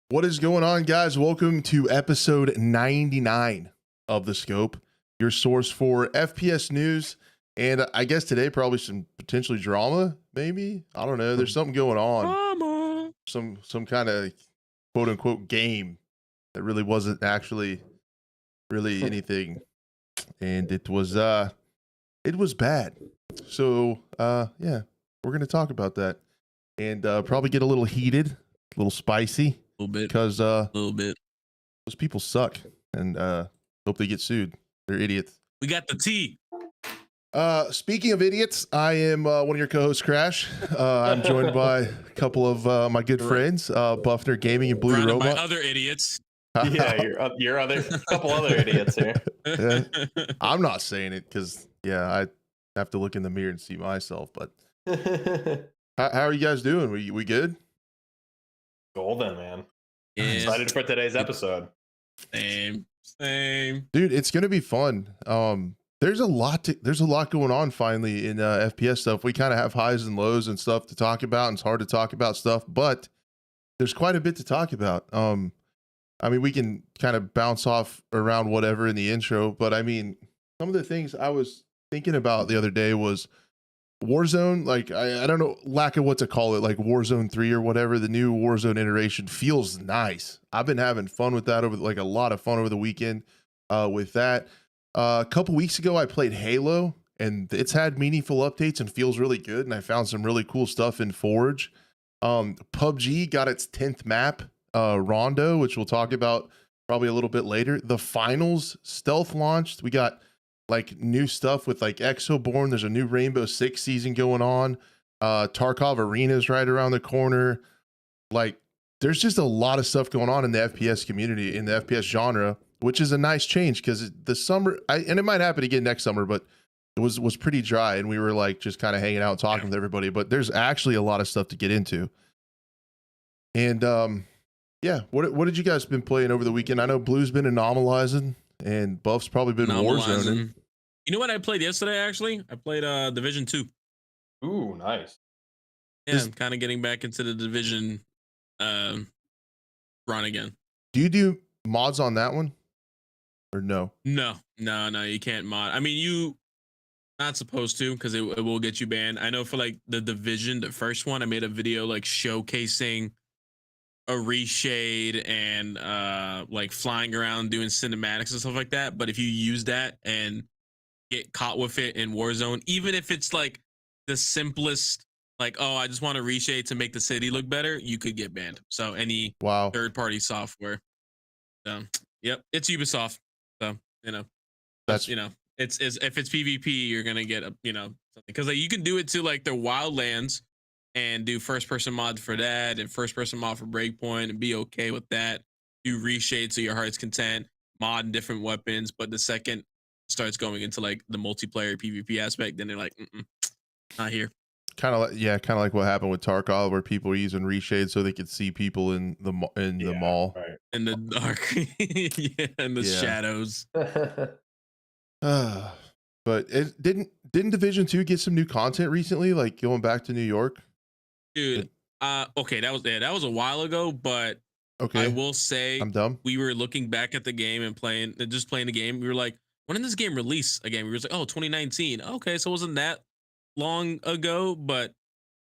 What is going on, guys? Welcome to episode 99 of The Scope, your source for FPS news. And I guess today, probably some potentially drama, maybe. I don't know. There's something going on. Drama. Some kind of quote unquote game that really wasn't actually really anything. And it was bad. So yeah, we're gonna talk about that. And probably get a little heated, a little spicy. A little bit. Because A little bit. those people suck, and hope they get sued. They're idiots. We got the tea. Speaking of idiots, I am one of your co-hosts, Crash. I'm joined by a couple of my good friends, Buffnerd Gaming and Surrounded by BlueTheRobot. other idiots. Yeah, your other couple other idiots here. Yeah. I'm not saying it because I have to look in the mirror and see myself. But how are you guys doing? We good? Golden, man. Yes. Excited for today's episode. Same. Dude, it's gonna be fun. There's a lot going on finally in FPS stuff. We kind of have highs and lows and stuff to talk about, and it's hard to talk about stuff, but there's quite a bit to talk about. I mean, we can kind of bounce off around whatever in the intro, but I mean, some of the things I was thinking about the other day was Warzone. Like, I don't know, lack of what to call it, like Warzone 3 or whatever. The new Warzone iteration feels nice. I've been having fun with that a lot of fun over the weekend with that. A couple weeks ago, I played Halo, and it's had meaningful updates and feels really good. And I found some really cool stuff in Forge. PUBG got its 10th map, Rondo, which we'll talk about probably a little bit later. The finals stealth launched. We got like new stuff with like Exoborn. There's a new Rainbow Six season going on. Tarkov Arena is right around the corner. Like, there's just a lot of stuff going on in the FPS community, in the FPS genre, which is a nice change because the summer, and it might happen again next summer, but it was pretty dry, and we were like just kind of hanging out, talking with everybody. But there's actually a lot of stuff to get into. And yeah, what did you guys been playing over the weekend? I know Blue's been anomalizing, and Buff's probably been Warzoning. You know what I played yesterday? Actually, I played Division 2. Ooh, nice. Yeah, I'm kind of getting back into the Division run again. Do you do mods on that one, or no? No, you can't mod. I mean, you not supposed to, because it will get you banned. I know for like the Division, the first one, I made a video like showcasing a reshade and like flying around doing cinematics and stuff like that. But if you use that and get caught with it in Warzone, even if it's like the simplest, like, oh, I just want to reshade to make the city look better, you could get banned. So any third-party software. Yep, it's Ubisoft. So that's it's if it's PvP, you're gonna get something, because like you can do it to like the Wildlands and do first-person mod for that and first-person mod for Breakpoint and be okay with that. Do reshade to your heart's content, mod different weapons, but the second it starts going into like the multiplayer PvP aspect, then they're like, not here. Kind of like what happened with Tarkov, where people were using reshade so they could see people in the mall, right. In the dark, in the shadows. But it didn't Division 2 get some new content recently, like going back to New York? Dude, okay, that was a while ago, but okay, I will say I'm dumb. We were looking back at the game and playing the game. We were like, when did this game release again? We were like, oh, 2019. Okay, so it wasn't that long ago, but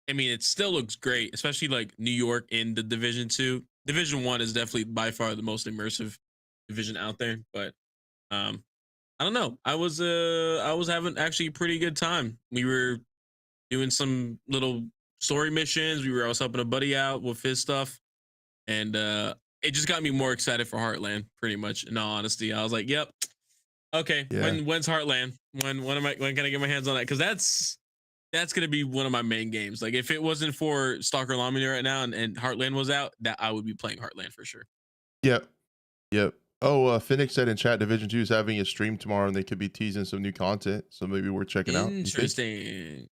I mean, it still looks great, especially like New York in the Division 2. Division 1 is definitely by far the most immersive division out there, but I don't know. I was having actually a pretty good time. We were doing some little story missions. I was helping a buddy out with his stuff, and it just got me more excited for Heartland, pretty much. In all honesty, I was like, yep, okay, when's Heartland? When can I get my hands on that? Because that's gonna be one of my main games. Like, if it wasn't for Stalker Lomini right now and Heartland was out, that I would be playing Heartland for sure. Yep. Oh, Phoenix said in chat Division 2 is having a stream tomorrow, and they could be teasing some new content, so maybe we're checking out. Interesting.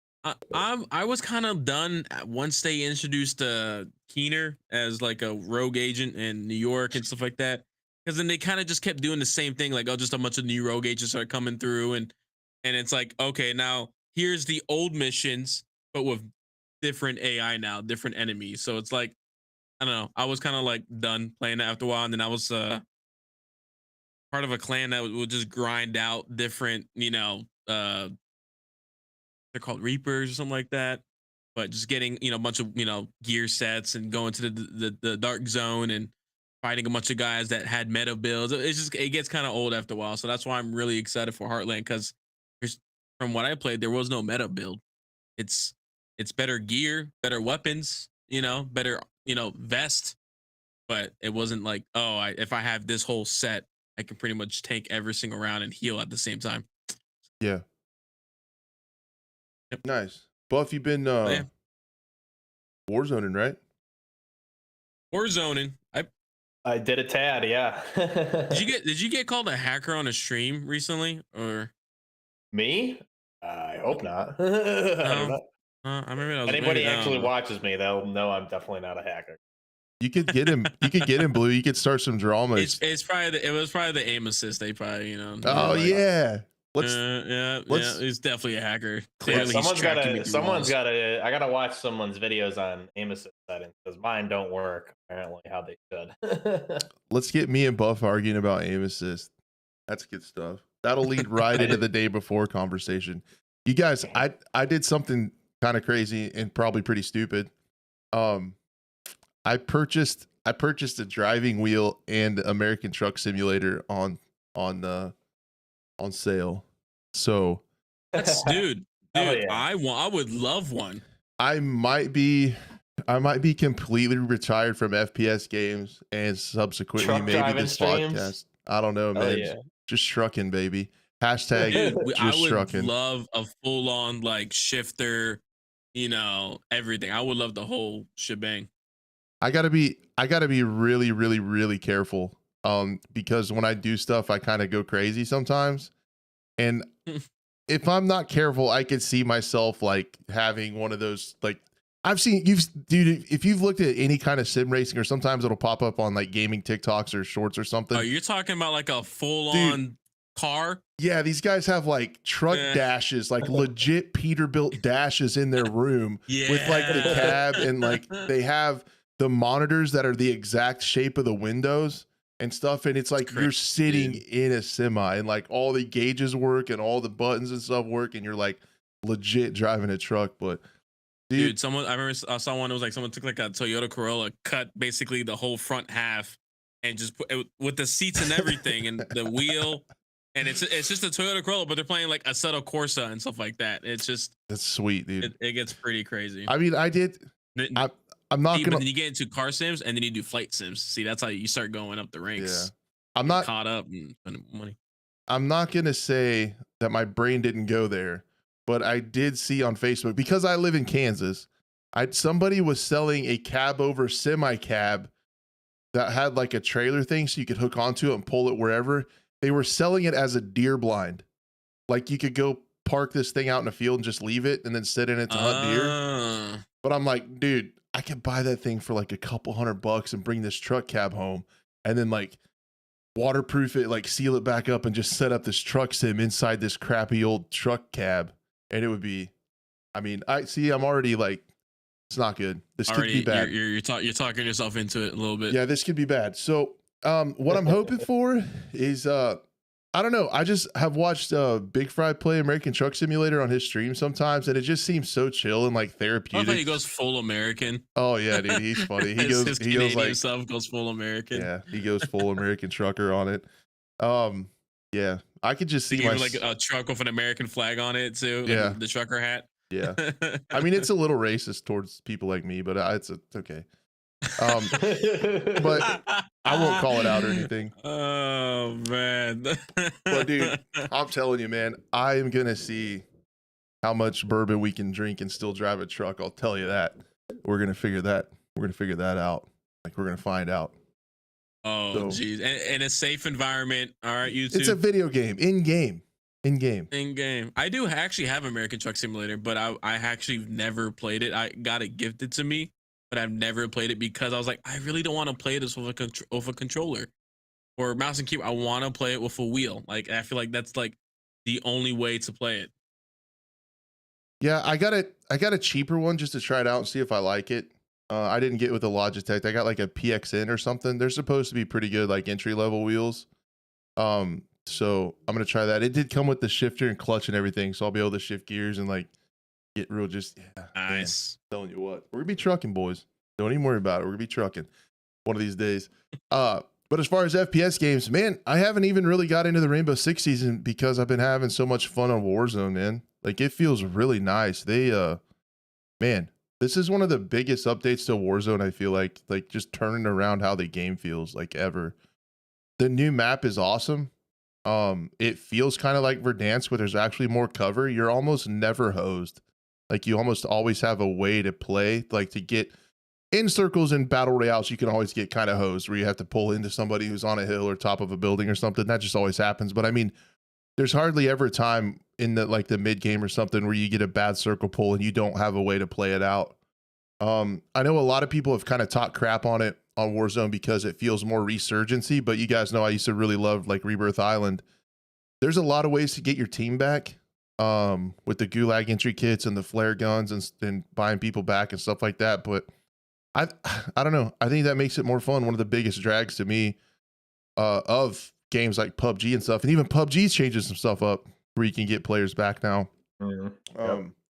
I was kind of done once they introduced Keener as like a rogue agent in New York and stuff like that, because then they kind of just kept doing the same thing, like, oh, just a bunch of new rogue agents are coming through, and it's like, okay, now here's the old missions, but with different AI now, different enemies. So it's like, I don't know. I was kind of like done playing it after a while, and then I was part of a clan that would just grind out different, they're called Reapers or something like that. But just getting, a bunch of, gear sets and going to the dark zone and fighting a bunch of guys that had meta builds. It gets kind of old after a while. So that's why I'm really excited for Heartland, because from what I played, there was no meta build. It's it's better gear, better weapons, better, vest, but it wasn't like, oh, if I have this whole set, I can pretty much tank every single round and heal at the same time. Yeah. Yep. Nice. Buff, you've been Yeah. Warzoning, right? Warzoning. I did a tad, yeah. Did you get called a hacker on a stream recently, or Me? I hope not. I don't know. I remember that was Anybody maybe, I don't actually know. watches me, they'll know I'm definitely not a hacker. You could get him. You could get him, Blue. You could start some dramas. It was probably the aim assist. They probably Oh like, yeah. yeah, he's definitely a hacker. Clearly, Yeah, he's tracking me through walls. I gotta watch someone's videos on aim assist settings because mine don't work apparently how they should. Let's get me and Buff arguing about aim assist. That's good stuff. That'll lead right into the day before conversation. You guys, I did something kind of crazy and probably pretty stupid. I purchased a driving wheel and American Truck Simulator on sale. So That's dude. Yeah. I would love one. I might be completely retired from FPS games and subsequently Truck maybe driving this streams? podcast. I don't know, man. Yeah. Just trucking, baby. Hashtag Dude, I just would trucking. love a full on like shifter, everything. I would love the whole shebang. I gotta be really, really, really careful. Because when I do stuff, I kind of go crazy sometimes. And if I'm not careful, I could see myself like having one of those, like dude, if you've looked at any kind of sim racing, or sometimes it'll pop up on like gaming TikToks or shorts or something. Oh, you're talking about like a full on car? Yeah, these guys have like truck dashes, like legit Peterbilt dashes in their room with like the cab, and like they have the monitors that are the exact shape of the windows and stuff. And it's like you're sitting in a semi and like all the gauges work and all the buttons and stuff work, and you're like legit driving a truck. But dude, I remember I saw one. It was like someone took like a Toyota Corolla, cut basically the whole front half, and just put it with the seats and everything and the wheel. And it's just a Toyota Corolla, but they're playing like Assetto Corsa and stuff like that. It's just, that's sweet, dude. It gets pretty crazy. I mean, I'm not gonna. But then you get into car sims, and then you do flight sims. See, that's how you start going up the ranks. Yeah, I'm not caught up and spending money. I'm not gonna say that my brain didn't go there, but I did see on Facebook, because I live in Kansas. Somebody was selling a cab over semi cab that had like a trailer thing, so you could hook onto it and pull it wherever. They were selling it as a deer blind. Like you could go park this thing out in a field and just leave it and then sit in it to hunt deer. But I'm like, dude, I could buy that thing for like a couple $100 and bring this truck cab home and then like waterproof it, like seal it back up and just set up this truck sim inside this crappy old truck cab. And it would be, I mean, I'm already like, it's not good. This could be bad. You're talking yourself into it a little bit. Yeah, this could be bad. So what I'm hoping for is I don't know. I just have watched Big Fry play American Truck Simulator on his stream sometimes, and it just seems so chill and like therapeutic. I thought he goes full American. Oh yeah, dude, he's funny. He goes like himself goes full American. Yeah, he goes full American trucker on it. Yeah, I could just see like a truck with an American flag on it too. Like yeah, the trucker hat. Yeah, I mean it's a little racist towards people like me, but it's okay. But I won't call it out or anything. Oh man. But dude, I'm telling you, man, I am gonna see how much bourbon we can drink and still drive a truck. I'll tell you that. We're gonna figure that out. Like we're gonna find out. Oh geez. And a safe environment. All right, YouTube. It's a video game. In game. I do actually have American Truck Simulator, but I actually never played it. I got it gifted to me, but I've never played it because I was like, I really don't want to play this with a controller or mouse and keyboard. I want to play it with a wheel. Like I feel like that's like the only way to play it. Yeah, I got a cheaper one just to try it out and see if I like it. I didn't get with the Logitech. I got like a PXN or something. They're supposed to be pretty good, like entry level wheels. So I'm gonna try that. It did come with the shifter and clutch and everything, so I'll be able to shift gears and like get real. Just yeah, man, Nice. telling you what, we're gonna be trucking, boys. Don't even worry about it. We're gonna be trucking one of these days. But as far as FPS games, man, I haven't even really got into the Rainbow Six season because I've been having so much fun on Warzone, man. Like it feels really nice. Man, this is one of the biggest updates to Warzone. I feel like just turning around how the game feels like ever. The new map is awesome. It feels kind of like Verdansk, but there's actually more cover. You're almost never hosed. Like you almost always have a way to play, like to get in circles in battle royales. You can always get kind of hosed where you have to pull into somebody who's on a hill or top of a building or something. That just always happens. But I mean, there's hardly ever a time in the like the mid game or something where you get a bad circle pull and you don't have a way to play it out. I know a lot of people have kind of talked crap on it on Warzone because it feels more resurgency, but you guys know I used to really love like Rebirth Island. There's a lot of ways to get your team back with the gulag entry kits and the flare guns and buying people back and stuff like that. But I don't know. I think that makes it more fun. One of the biggest drags to me of games like PUBG and stuff, and even PUBG's changing some stuff up where you can get players back now.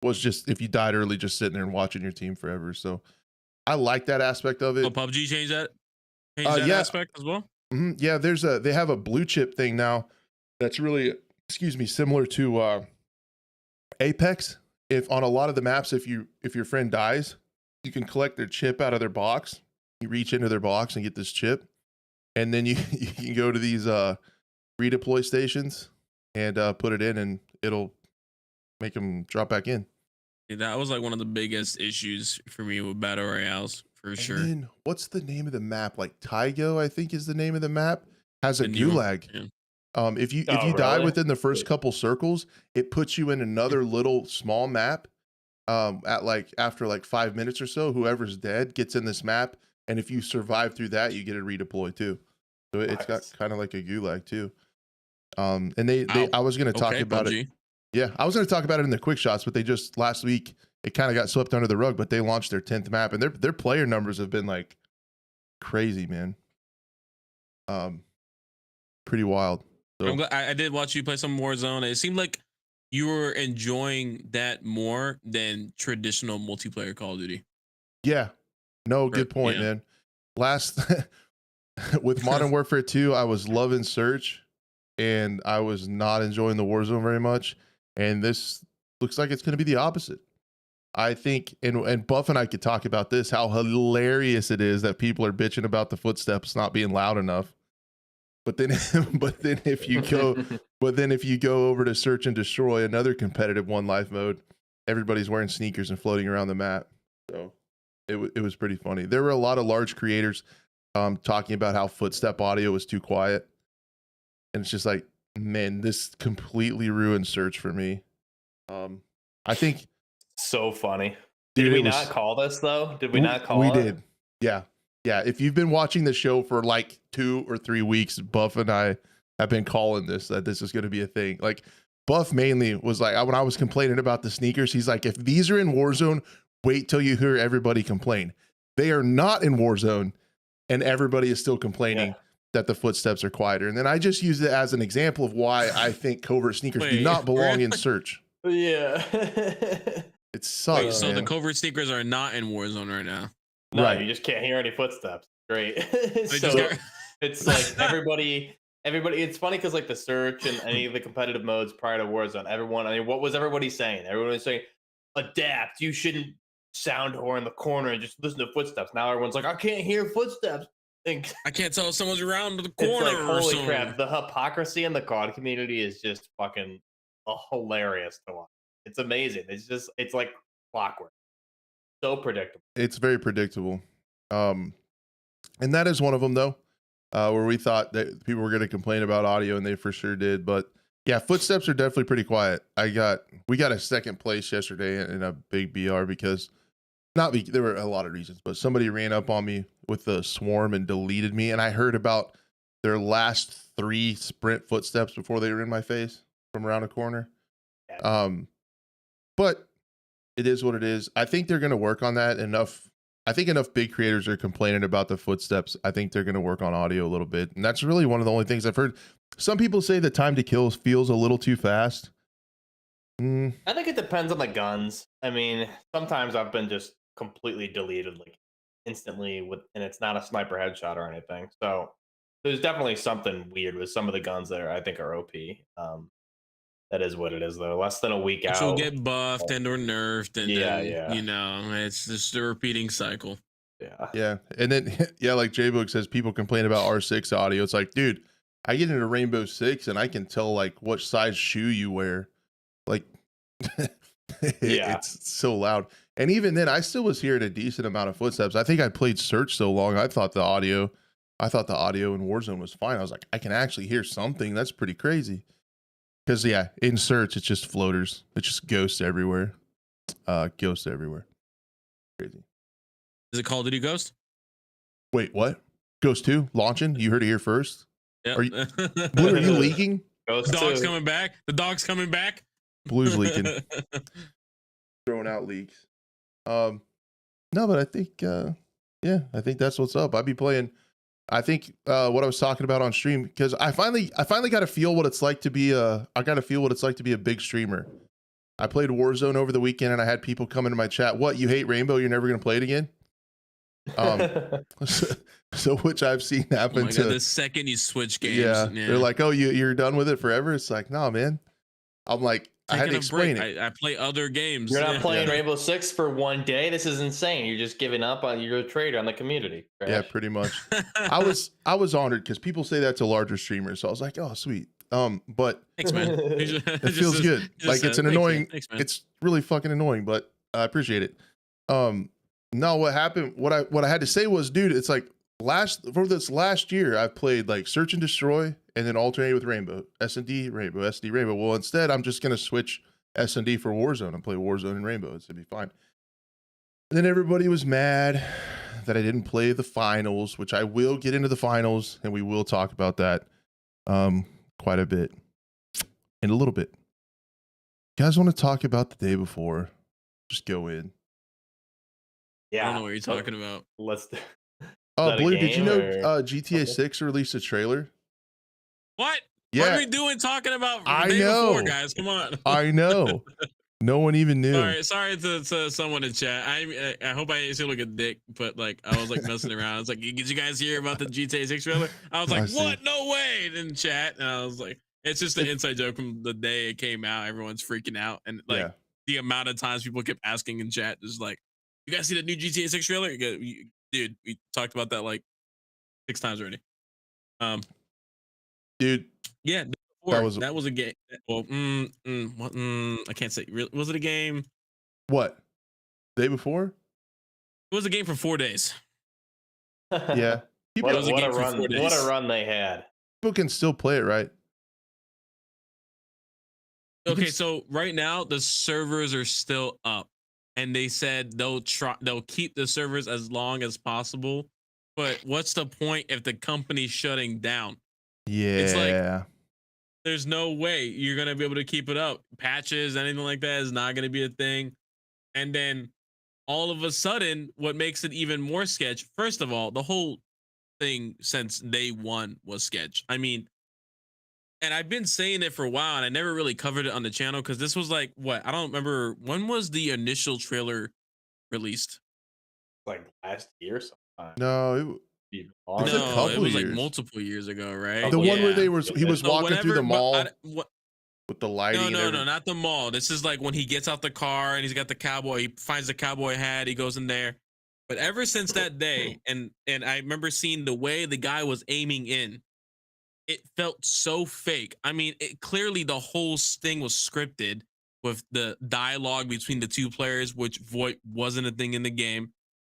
Was just if you died early, just sitting there and watching your team forever. So I like that aspect of it. Oh, PUBG changed that? Changed that aspect as well? Yeah, they have a blue chip thing now that's really, excuse me, similar to Apex. If on a lot of the maps, if your friend dies, you can collect their chip out of their box. You reach into their box and get this chip, and then you can go to these redeploy stations and put it in, and it'll make them drop back in. Yeah, that was like one of the biggest issues for me with battle royales, for sure. And then, what's the name of the map? Like Tygo, I think is the name of the map. Has a gulag. If you die within the first couple circles, it puts you in another little small map. At like after like 5 minutes or so, whoever's dead gets in this map, and if you survive through that, you get a redeploy too. So it's got kind of like a gulag too. And I was going to talk about PUBG. it. Yeah, I was going to talk about it in the quick shots, but they just last week it kind of got swept under the rug. But they launched their 10th map, and their player numbers have been like crazy, man. Pretty wild. So, I'm glad, I did watch you play some Warzone. It seemed like you were enjoying that more than traditional multiplayer Call of Duty. Yeah, no, good point, man. Last with Modern Warfare 2, I was loving Search, and I was not enjoying the Warzone very much. And this looks like it's going to be the opposite. I think, and Buff and I could talk about this, how hilarious it is that people are bitching about the footsteps not being loud enough. But then, if you go over to Search and Destroy, another competitive one life mode, everybody's wearing sneakers and floating around the map. So it was pretty funny. There were a lot of large creators talking about how footstep audio was too quiet, and it's just like, man, this completely ruined Search for me. I think so funny. Dude, did we not call this though? Did we not call it? We did. Yeah. If you've been watching the show for like 2 or 3 weeks, Buff and I have been calling this, that this is going to be a thing. Like Buff mainly was like, when I was complaining about the sneakers, he's like, if these are in Warzone, wait till you hear everybody complain. They are not in Warzone, and everybody is still complaining that the footsteps are quieter. And then I just use it as an example of why I think covert sneakers do not belong in Search. Yeah. It sucks. Wait, so man. the covert sneakers are not in Warzone right now. No, right. You just can't hear any footsteps. Great. So it's like everybody. It's funny because like the Search and any of the competitive modes prior to Warzone, what was everybody saying? Everyone was saying, adapt. You shouldn't sound whore in the corner and just listen to footsteps. Now everyone's like, I can't hear footsteps. I can't tell if someone's around the corner. It's like, holy crap! The hypocrisy in the COD community is just fucking hilarious to watch. It's amazing. It's like clockwork. So predictable. It's very predictable. And that is one of them though, where we thought that people were going to complain about audio, and they for sure did. But yeah, footsteps are definitely pretty quiet. We got a second place yesterday in a big BR because there were a lot of reasons, but somebody ran up on me with the swarm and deleted me. And I heard about their last 3 sprint footsteps before they were in my face from around a corner. But it is what it is. I think they're going to work on that enough I think enough big creators are complaining about the footsteps. I think they're going to work on audio a little bit. And that's really one of the only things I've heard. Some people say the time to kill feels a little too fast. I think it depends on the guns. I mean, sometimes I've been just completely deleted like instantly and it's not a sniper headshot or anything. So there's definitely something weird with some of the guns that I think are OP. That is what it is though. Less than a week Which out. will get buffed and or nerfed, and then yeah. it's just a repeating cycle. Yeah. And then yeah, like J-Book says, people complain about R6 audio. It's like, dude, I get into Rainbow Six and I can tell like what size shoe you wear. Like it's so loud. And even then I still was hearing a decent amount of footsteps. I think I played Search so long, I thought the audio in Warzone was fine. I was like, I can actually hear something. That's pretty crazy. Because yeah, in Search it's just floaters. It's just ghosts everywhere. Ghosts everywhere. Crazy. Is it Call of Duty Ghost? Wait, what? Ghost 2 launching? You heard it here first. Yep. Are you, Blue, are you leaking? Ghost Dog's 2. coming back. The dog's coming back. Blue's leaking. Throwing out leaks. No, but I think yeah, I think that's what's up. I'd be playing. I think what I was talking about on stream, because I finally got to feel what it's like to be a big streamer. I played Warzone over the weekend and I had people come into my chat. What, you hate Rainbow? You're never gonna play it again? So which I've seen happen to the second you switch games. Yeah, they're like, oh, you're done with it forever. It's like, no, man. I'm like, I had to explain it. I play other games. You're not playing Rainbow Six for one day. This is insane. You're just giving up on. You're a traitor on the community. Right? Yeah, pretty much. I was honored because people say that to larger streamers. So I was like, oh, sweet. But thanks, man. It feels good. Like it's an annoying. Thanks, it's really fucking annoying, but I appreciate it. No, what happened? What I had to say was, dude, it's like for this last year, I've played like Search and Destroy and then alternate with Rainbow, S&D, Rainbow, SD, Rainbow. Well, instead, I'm just gonna switch S&D for Warzone and play Warzone and Rainbow. It's gonna be fine. And then everybody was mad that I didn't play the finals, which I will get into the finals and we will talk about that quite a bit in a little bit. You guys want to talk about the day before? Just go in. Yeah, I don't know what you're talking about. Let's do. Blue, did you know GTA 6 released a trailer? What? Yeah. What are we doing talking about I day know. before, guys? Come on. I know. No one even knew. Sorry to someone in chat. I hope I didn't seem like a dick, but like I was like messing around. I was like, did you guys hear about the GTA 6 trailer? I was like, what? No way! In chat, and I was like, it's just an inside joke from the day it came out. Everyone's freaking out, and like the amount of times people kept asking in chat is like, you guys see the new GTA 6 trailer? Dude, we talked about that like 6 times already. Dude, yeah, that was a game. Well, I can't say. Really, was it a game? What? Day before? It was a game for 4 days. Yeah. What a run they had. People can still play it, right? Okay, so right now the servers are still up, and they said they'll keep the servers as long as possible. But what's the point if the company's shutting down? Yeah. It's like there's no way you're gonna be able to keep it up. Patches, anything like that is not gonna be a thing. And then all of a sudden, what makes it even more sketch, first of all, the whole thing since day one was sketch. I mean, and I've been saying it for a while, and I never really covered it on the channel because this was like, what? I don't remember. When was the initial trailer released? Like last year sometime. No, it was like multiple years ago, right? The one where he was walking through the mall with the lighting. No, not the mall. This is like when he gets out the car and he's got the cowboy. He finds the cowboy hat. He goes in there. But ever since that day, and I remember seeing the way the guy was aiming in, it felt so fake. I mean, clearly the whole thing was scripted with the dialogue between the two players, which VoIP wasn't a thing in the game.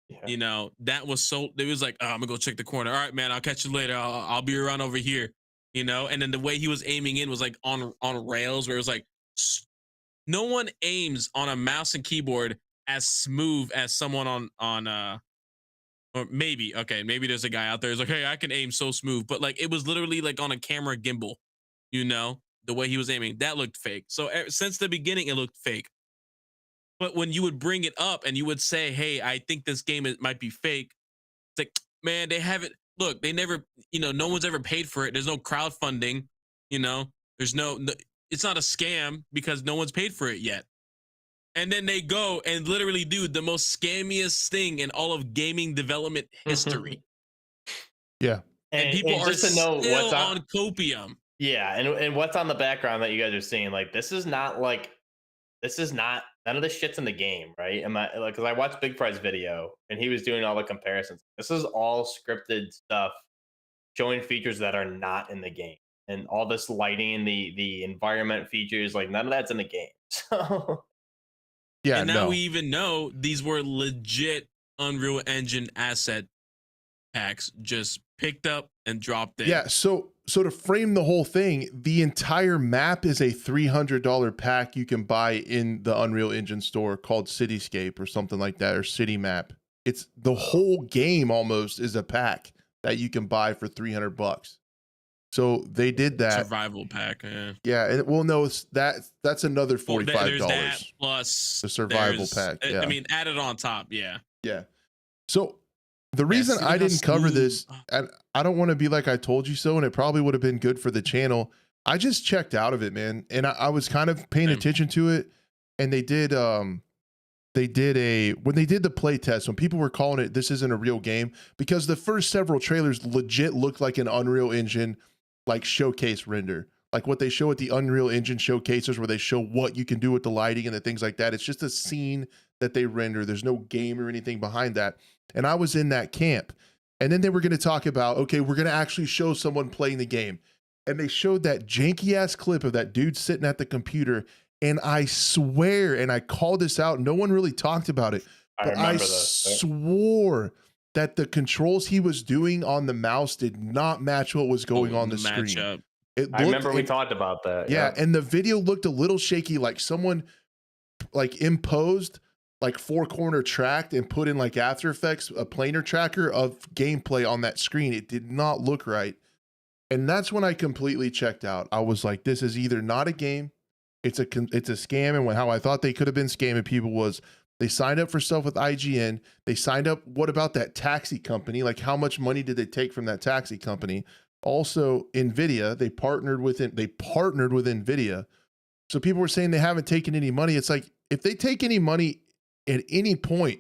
Yeah. You know, that was so, it was like, oh, I'm gonna go check the corner. All right, man, I'll catch you later. I'll be around over here, you know? And then the way he was aiming in was like on rails, where it was like, no one aims on a mouse and keyboard as smooth as someone on or maybe there's a guy out there who's like, hey, I can aim so smooth, but like it was literally like on a camera gimbal, you know, the way he was aiming, that looked fake. So since the beginning, it looked fake. But when you would bring it up and you would say, "Hey, I think this game might be fake," it's like, man, they haven't. Look, they never. No one's ever paid for it. There's no crowdfunding. There's no. It's not a scam because no one's paid for it yet. And then they go and literally do the most scammiest thing in all of gaming development history. Yeah. And people are just to know still what's on copium. Yeah, and what's on the background that you guys are seeing, like this is not none of this shit's in the game, right? Am I like, because I watched Big Fry's video and he was doing all the comparisons. This is all scripted stuff showing features that are not in the game. And all this lighting, the environment features, like none of that's in the game. So Yeah, and now no. we even know these were legit Unreal Engine asset packs just picked up and dropped in. Yeah, so to frame the whole thing, the entire map is a $300 pack you can buy in the Unreal Engine store called Cityscape or something like that, or City Map. It's the whole game almost is a pack that you can buy for $300. So they did that survival pack. Yeah, and well, no, it's that's another $45. There's that plus the survival pack. Yeah. I mean, added on top. Yeah. Yeah. So the reason I didn't cover this, and I don't want to be like I told you so, and it probably would have been good for the channel. I just checked out of it, man, and I was kind of paying attention to it. And they did when they did the play test, when people were calling it this isn't a real game, because the first several trailers legit looked like an Unreal Engine like showcase render, like what they show at the Unreal Engine showcases where they show what you can do with the lighting and the things like that. It's just a scene that they render. There's no game or anything behind that. And I was in that camp. And then they were going to talk about, okay, we're going to actually show someone playing the game. And they showed that janky ass clip of that dude sitting at the computer. And I swear, and I called this out, no one really talked about it, but I swore that the controls he was doing on the mouse did not match what was going on the screen. I remember we talked about that. Yeah, and the video looked a little shaky, like someone like imposed like four-corner tracked and put in like After Effects, a planar tracker of gameplay on that screen. It did not look right. And that's when I completely checked out. I was like, this is either not a game, it's a scam. And how I thought they could have been scamming people was they signed up for stuff with IGN. They signed up. What about that taxi company? Like, how much money did they take from that taxi company? Also, Nvidia. They partnered with Nvidia. So people were saying they haven't taken any money. It's like, if they take any money at any point,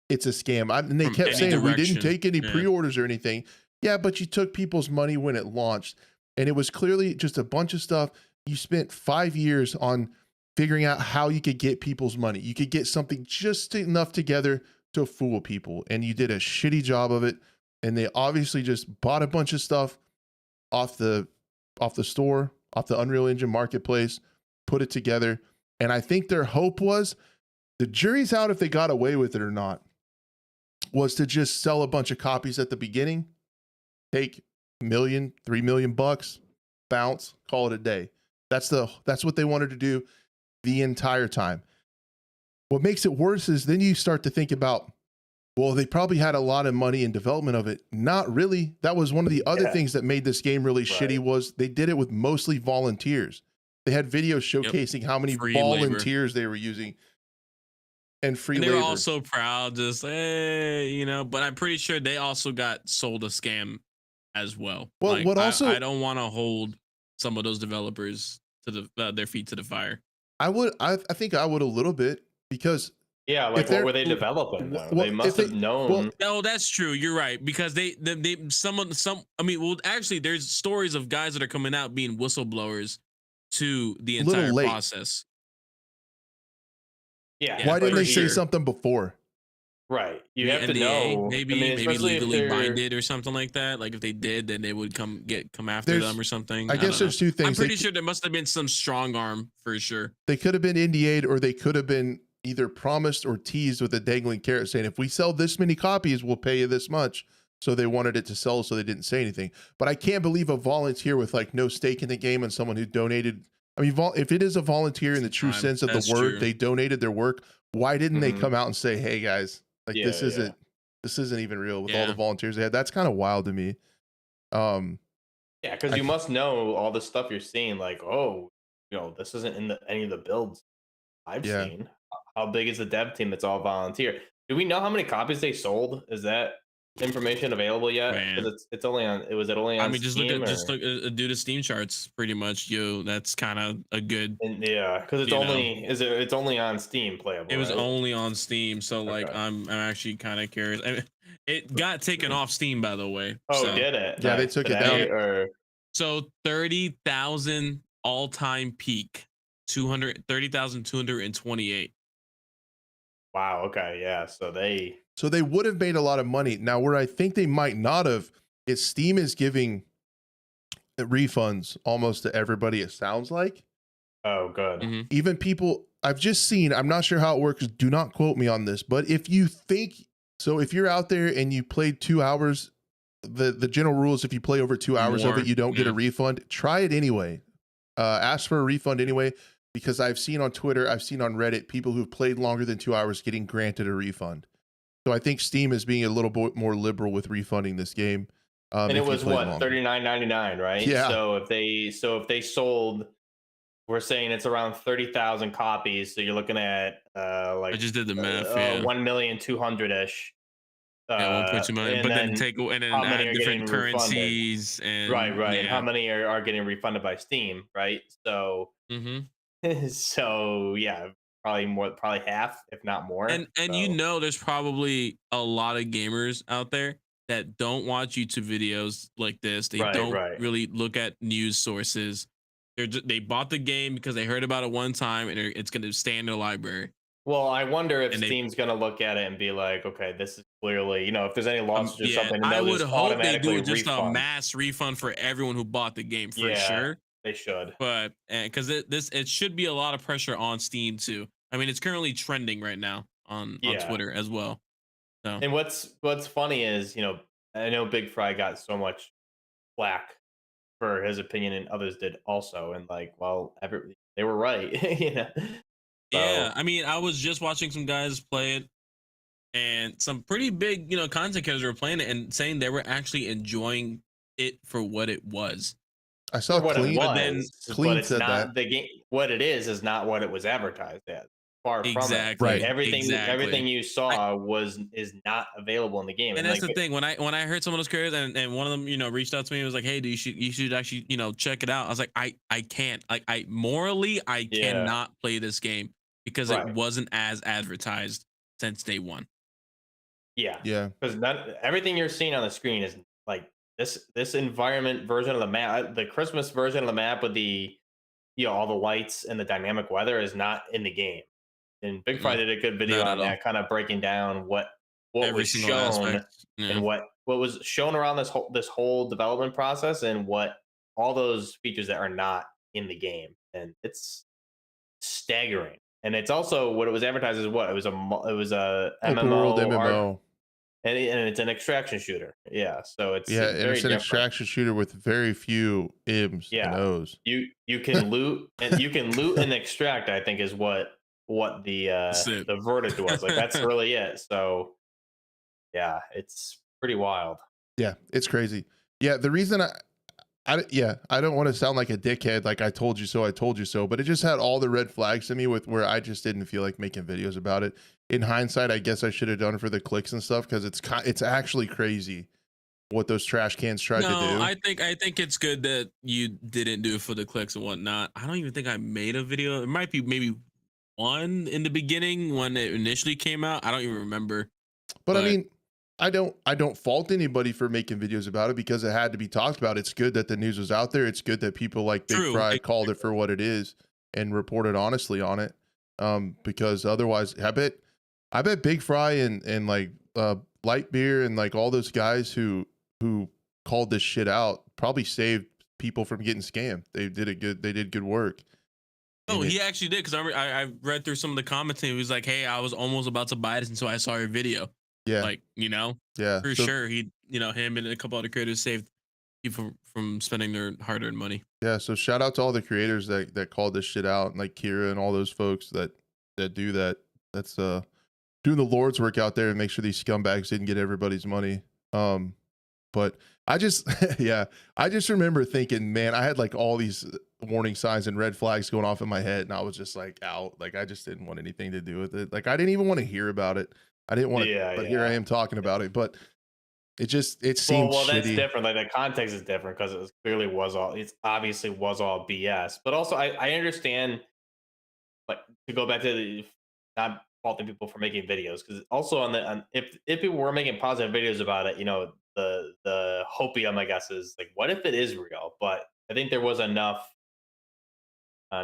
it's a scam. And they kept saying we didn't take any pre-orders or anything. Yeah, but you took people's money when it launched, and it was clearly just a bunch of stuff. You spent 5 years on figuring out how you could get people's money. You could get something just enough together to fool people, and you did a shitty job of it. And they obviously just bought a bunch of stuff off the store, off the Unreal Engine marketplace, put it together. And I think their hope was, the jury's out if they got away with it or not, was to just sell a bunch of copies at the beginning, take $1 million, $3 million, bounce, call it a day. That's what they wanted to do the entire time. What makes it worse is then you start to think about, well, they probably had a lot of money in development of it. Not really. That was one of the other things that made this game really shitty, was they did it with mostly volunteers. They had videos showcasing how many volunteers they were using, and free labor. They were also proud, just hey, but I'm pretty sure they also got sold a scam as well. Well, like, what also I don't want to hold some of those developers to their feet to the fire. I think I would a little bit, because like what were they developing though? They must have known. Well, no, that's true. You're right, because actually there's stories of guys that are coming out being whistleblowers to the entire process. Yeah. Why didn't they say something before? Right. You have to know. Maybe legally binded or something like that. Like if they did, then they would come after them or something. I guess there's two things. I'm pretty sure there must have been some strong arm for sure. They could have been NDA'd, or they could have been either promised or teased with a dangling carrot saying, if we sell this many copies, we'll pay you this much. So they wanted it to sell, so they didn't say anything. But I can't believe a volunteer with like no stake in the game and someone who donated. I mean, if it is a volunteer in the true sense of the word, they donated their work. Why didn't they come out and say, hey guys, like this isn't even real with all the volunteers they had? That's kind of wild to me. Yeah, because you must know all the stuff you're seeing, like, this isn't in any of the builds I've seen. how big is the dev team that's all volunteer? Do we know how many copies they sold? Is that information available yet? Man. Because it's only on. Was it only on I mean, just Steam? do the Steam charts pretty much. That's kind of a good. Yeah, because it's only it's only on Steam playable. It was right? only on Steam, so like Okay. I'm actually kind of curious. I mean, it got taken off Steam, by the way. Oh, so. did it? Yeah, they Nice. took it Today, down. Or So 30,000 all-time peak, 30,228. wow. Okay. Yeah. So they. So they would have made a lot of money. Now, where I think they might not have is Steam is giving refunds almost to everybody, it sounds like. Oh, good. Mm-hmm. Even people I've just seen, I'm not sure how it works. Do not quote me on this, but if you think so, if you're out there and you played 2 hours, the general rule is if you play over 2 hours of it, you don't get a refund. Try it anyway. Ask for a refund anyway, because I've seen on Twitter, I've seen on Reddit, people who've played longer than 2 hours getting granted a refund. So I think Steam is being a little bit more liberal with refunding this game. And it was what, $39.99, right? Yeah. So if they sold, we're saying it's around 30,000 copies. So you're looking at like I just did the math. Yeah, 1,200,000-ish. Yeah, 1.2 million. But then how many add are different getting currencies and right. Yeah. And how many are getting refunded by Steam, right? So so yeah, probably half, if not more. And so. there's probably a lot of gamers out there that don't watch YouTube videos like this. They don't really look at news sources. They bought the game because they heard about it one time and it's going to stay in their library. Well, I wonder if Steam's going to look at it and be like, okay, this is clearly, if there's any losses or something. I would hope they do just a mass refund for everyone who bought the game for sure. They should. But because it should be a lot of pressure on Steam too. I mean, it's currently trending right now on Twitter as well. So. And what's funny is, I know Big Fry got so much flack for his opinion, and others did also. And like, well, they were right. Yeah, I mean, I was just watching some guys play it, and some pretty big, content creators were playing it and saying they were actually enjoying it for what it was. I saw Clean, but Clean said not that the game. What it is not what it was advertised as. Far from it. Right. Everything you saw is not available in the game. And that's the thing. When I heard some of those creators and one of them, reached out to me and was like, "Hey, you should actually, check it out." I was like, I can't. Like, I morally cannot play this game because it wasn't as advertised since day one. Yeah. Yeah. Because everything you're seeing on the screen is like this environment version of the map, the Christmas version of the map with the all the lights and the dynamic weather is not in the game. And Big Fry did a good video on that, kind of breaking down what was shown and what was shown around this whole development process, and what all those features that are not in the game. And it's staggering. And it's also what it was advertised as. What it was a MMO. And it's an extraction shooter. Yeah. So it's and it's an extraction shooter with very few M's and O's. You can loot and extract, I think, is what the verdict was. Like, that's really it. So yeah, it's pretty wild. Yeah, it's crazy. Yeah, the reason I don't want to sound like a dickhead, like I told you so, but it just had all the red flags to me with where I just didn't feel like making videos about it. In hindsight, I guess I should have done it for the clicks and stuff, because it's actually crazy what those trash cans tried to do. I think it's good that you didn't do it for the clicks and whatnot. I don't even think I made a video. It might be maybe one in the beginning when it initially came out. I don't even remember. But I mean, I don't fault anybody for making videos about it, because it had to be talked about. It's good that the news was out there. It's good that people like Big Fry called it for what it is and reported honestly on it. Because otherwise, I bet Big Fry and like Light Beer and like all those guys who called this shit out probably saved people from getting scammed. They did good work. Oh, he actually did, because I read through some of the comments and he was like, "Hey, I was almost about to buy this until I saw your video." Yeah, like, yeah, for sure. He, him and a couple other creators saved people from spending their hard-earned money. Yeah, so shout out to all the creators that called this shit out, and like Kira and all those folks that do that. That's doing the Lord's work out there and make sure these scumbags didn't get everybody's money. But I just yeah, I just remember thinking, man, I had like all these warning signs and red flags going off in my head, and I was just like out. Like I just didn't want anything to do with it. Like I didn't even want to hear about it. I didn't want to, Yeah, but here I yeah. am talking about it. But it Well, seemed well, that's shitty. different. Like the context is different because it was clearly was all. It's obviously was all BS. But also, I understand. Like to go back to the not faulting people for making videos because also on if people were making positive videos about it, the hopium I guess is like, what if it is real? But I think there was enough.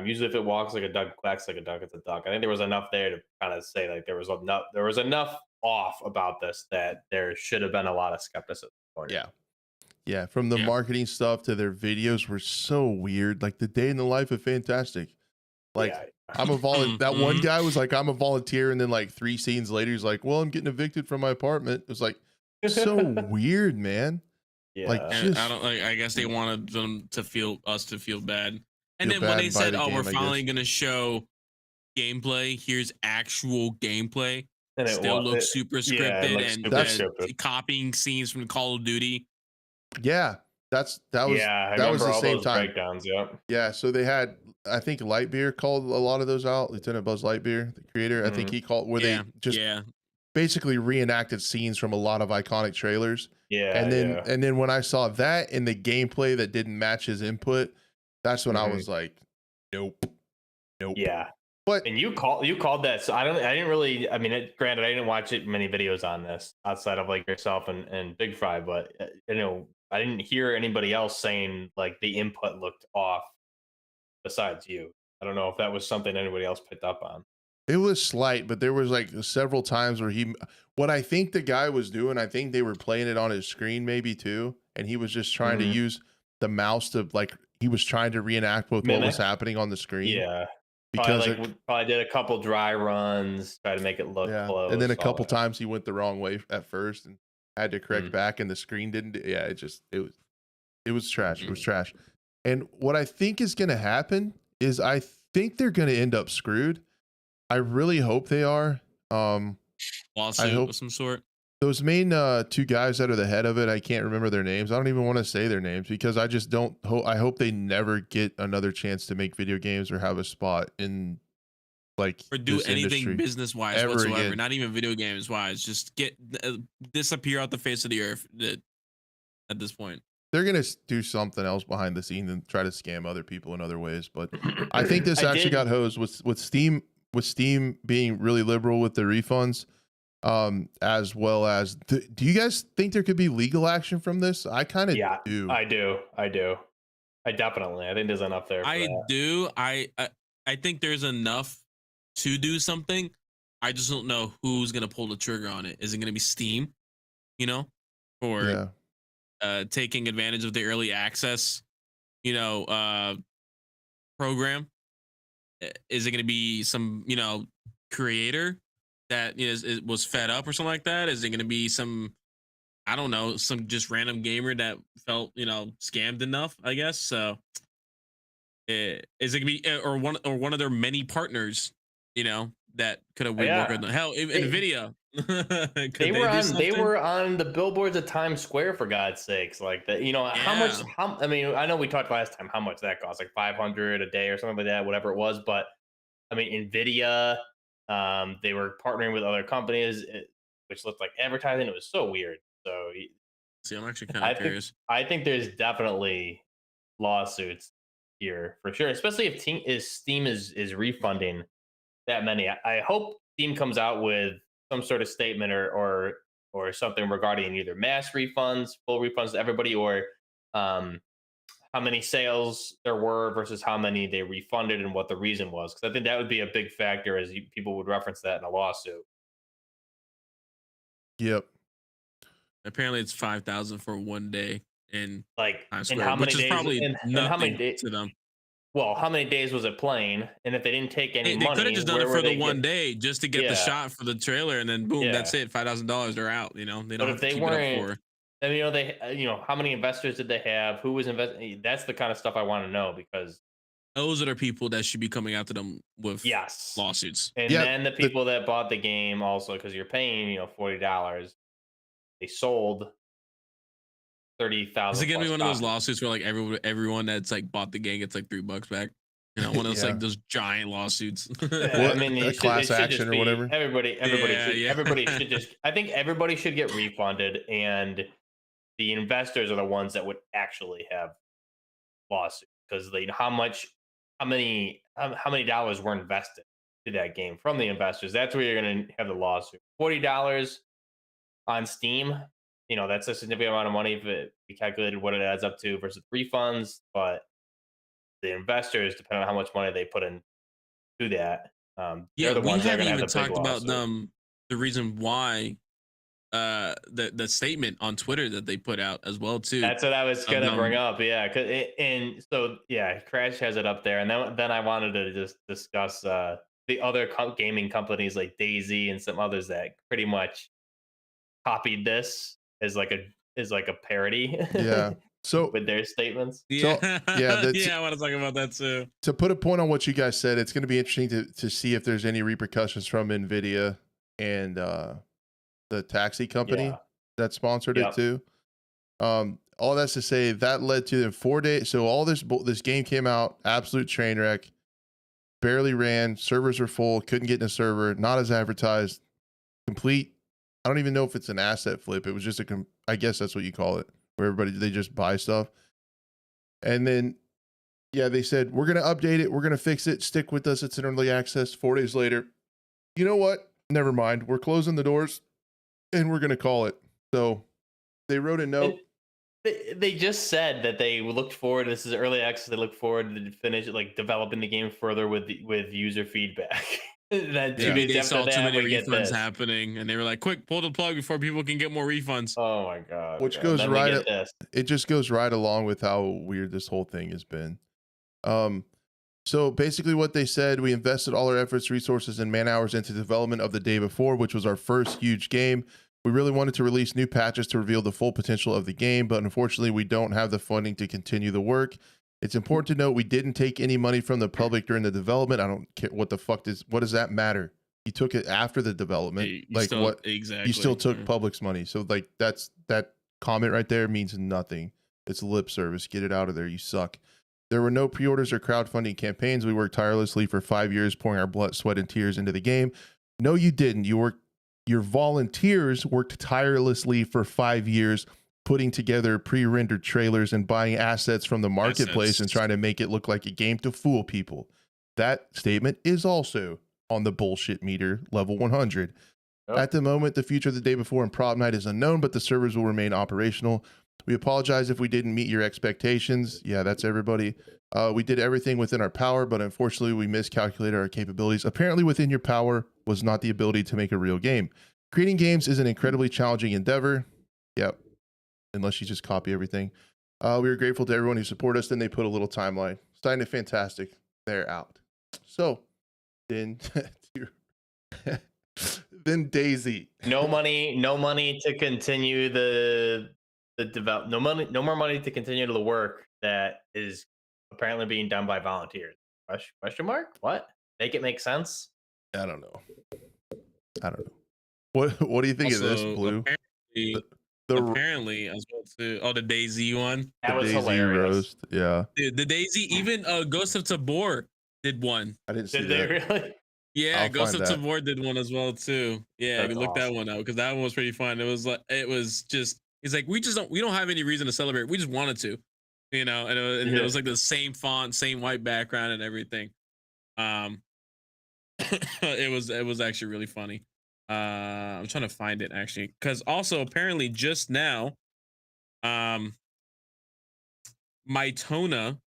Usually, if it walks like a duck, quacks like a duck, it's a duck. I think there was enough there to kind of say like there was enough off about this that there should have been a lot of skepticism. Yeah. Yeah. From the Yeah. marketing stuff to their videos were so weird. Like the day in the life of Fantastic. Like Yeah. I'm a volunteer. That one Mhm. guy was like, I'm a volunteer. And then like 3 scenes later, he's like, well, I'm getting evicted from my apartment. It was like so weird, man. Like Yeah. And I just don't like. I guess they wanted us to feel bad. And feel then when bad they and buy said, the "Oh, we're game, I guess. finally gonna show gameplay. Here's actual gameplay," And it still was, looks super yeah, and scripted like and super That's scripted. copying scenes from Call of Duty. Yeah, Yeah, I that was remember the all same those time. breakdowns. Yep. Yeah, so they had I think Lightbeer called a lot of those out. Lieutenant Buzz Lightbeer, the creator, I think Mhm. he called where they Yeah, just yeah. basically reenacted scenes from a lot of iconic trailers. Yeah, yeah. And then when I saw that in the gameplay that didn't match his input, that's when I Mhm. was like, nope, nope. Yeah. But And you called that. So I didn't really. I mean, granted, I didn't watch it many videos on this outside of like yourself and Big Fry, but I didn't hear anybody else saying like the input looked off besides you. I don't know if that was something anybody else picked up on. it was slight, but there was like several times where what I think the guy was doing, I think they were playing it on his screen maybe too, and he was just trying to Mhm. use the mouse to like he was trying to reenact with what was Mimic. happening on the screen Yeah. Probably because probably did a couple dry runs, try to make it look yeah, and then close, a all couple that. times he went the wrong way at first and had to correct Mm. back, and the screen didn't. Yeah, it was trash. It was Mhm. trash. And what I think is going to happen is I think they're going to end up screwed. I really hope they are. I Lawsuit hope of some sort. those main two guys that are the head of it, I can't remember their names. I don't even want to say their names because I just don't hope. I hope they never get another chance to make video games or have a spot in like Or do this anything industry business wise ever whatsoever. again. Not even video games wise. Just disappear off the face of the earth at this point. They're gonna do something else behind the scenes and try to scam other people in other ways. But I think this I actually got did. hosed with Steam being really liberal with the refunds, as well as do you guys think there could be legal action from this? I kind of Yeah, do. I do. I do. I definitely. I think there's enough there for I that. do. I think there's enough to do something. I just don't know who's gonna pull the trigger on it. Is it gonna be Steam? You know, or Yeah, taking advantage of the early access, you know, program? Is it gonna be some creator that was fed up or something like that? Is it gonna be some, I don't know, some just random gamer that felt scammed enough? I guess so. Is it gonna be or one of their many partners? That could have been working. Yeah. Hell, They, Nvidia. they Could were they do on they something? were on the billboards of Times Square for God's sakes. Like that, how much Yeah. how I mean, I know we talked last time how much that cost, like 500 a day or something like that, whatever it was, but I mean Nvidia, they were partnering with other companies, which looked like advertising. It was so weird. So See, I'm actually kind I of think curious. I think there's definitely lawsuits here for sure, especially if Steam is refunding that many. I hope Steam comes out with some sort of statement or something regarding either mass refunds, full refunds to everybody, or um, how many sales there were versus how many they refunded and what the reason was. Because I think that would be a big factor as people would reference that in a lawsuit. yep, Apparently, it's 5,000 for one day in Like, Times in Square, how which many is days? probably And how many nothing days? to them. Well, how many days was it playing? And if they didn't take any They could have money, just done where it were for the they one get? day just to get the Yeah, shot for the trailer, and then boom, yeah. that's it. $5,000, they're out. They But don't if have to they keep it up weren't, for. and they, how many investors did they have? Who was investing? That's the kind of stuff I want to know because Those are the people that should be coming after them with yes, lawsuits. and yeah. then the The people that bought the game also because you're paying $40, they sold 30,000. Is it gonna be one of those lawsuits where like everyone that's like bought the game gets like $3 back? You know, one of those like those giant lawsuits. I mean, a class action or whatever. Everybody should just. I think everybody should get refunded, and the investors are the ones that would actually have lawsuits because they how many dollars were invested to that game from the investors. That's where you're going to have the lawsuit. $40 on Steam, you know, that's a significant amount of money if you calculated what it adds up to versus refunds. But the investors, depending on how much money they put in to that, yeah, they're the we ones that are haven't going to even have the big talked about lawsuit. the reason why the statement on Twitter that they put out as well too. That's what I was gonna bring up. Yeah, and so yeah, Crash has it up there, and then I wanted to just discuss the other gaming companies like DayZ and some others that pretty much copied this as like a parody. Yeah. So with their statements. Yeah, so, yeah, yeah, I want to talk about that too. To put a point on what you guys said, it's going to be interesting to see if there's any repercussions from NVIDIA and the taxi company that sponsored it too. All that's to say that led to 4 days. So all this game came out, absolute train wreck, barely ran, servers were full, couldn't get in a server, not as advertised, complete. I don't even know if it's an asset flip. It was just I guess that's what you call it, where they just buy stuff. And then, yeah, they said, we're going to update it. We're going to fix it. Stick with us. It's in early access. 4 days later, you know what? Never mind. We're closing the doors and we're going to call it. So they wrote a note. They just said that they looked forward. This is early access. They look forward to finish like developing the game further with user feedback. That 2 days they after saw that, too many we get refunds this. happening, and they were like, "Quick, pull the plug before people can get more refunds." Oh my god! Which goes right. It just goes right along with how weird this whole thing has been. So basically, what they said, we invested all our efforts, resources, and man hours into development of the day before, which was our first huge game. We really wanted to release new patches to reveal the full potential of the game, but unfortunately, we don't have the funding to continue the work. It's important to note we didn't take any money from the public during the development. I don't care what does that matter? You took it after the development. Exactly. You still took public's money. So like that comment right there means nothing. It's lip service. Get it out of there. You suck. There were no pre-orders or crowdfunding campaigns. We worked tirelessly for 5 years, pouring our blood, sweat, and tears into the game. No, you didn't. Your volunteers worked tirelessly for 5 years, putting together pre-rendered trailers and buying assets from the marketplace and trying to make it look like a game to fool people. That statement is also on the bullshit meter, level 100. Yep. At the moment, the future of the day before and prop night is unknown, but the servers will remain operational. We apologize if we didn't meet your expectations. Yeah, that's everybody. We did everything within our power, but unfortunately we miscalculated our capabilities. Apparently within your power was not the ability to make a real game. Creating games is an incredibly challenging endeavor. Yep. Unless you just copy everything. We are grateful to everyone who supported us. Then they put a little timeline. Starting to fantastic. They're out. So then, then DayZ. No money to continue the develop. No more money to continue the work that is apparently being done by volunteers. Question mark? What? Make it make sense? I don't know. What do you think Also, of this, Blue? Apparently, as well too. Oh, the DayZ one. That was DayZ hilarious. Roast. Yeah. Dude, the DayZ, even Ghost of Tabor did one. I didn't see Did that. they really? Yeah, Ghost of Tabor did one as well too. Yeah, That's look awesome. that one out because that one was pretty fun. It was just he's like we don't have any reason to celebrate. We just wanted to, you know, and it was like the same font, same white background, and everything. It was actually really funny. I'm trying to find it actually because also apparently just now, Mytona,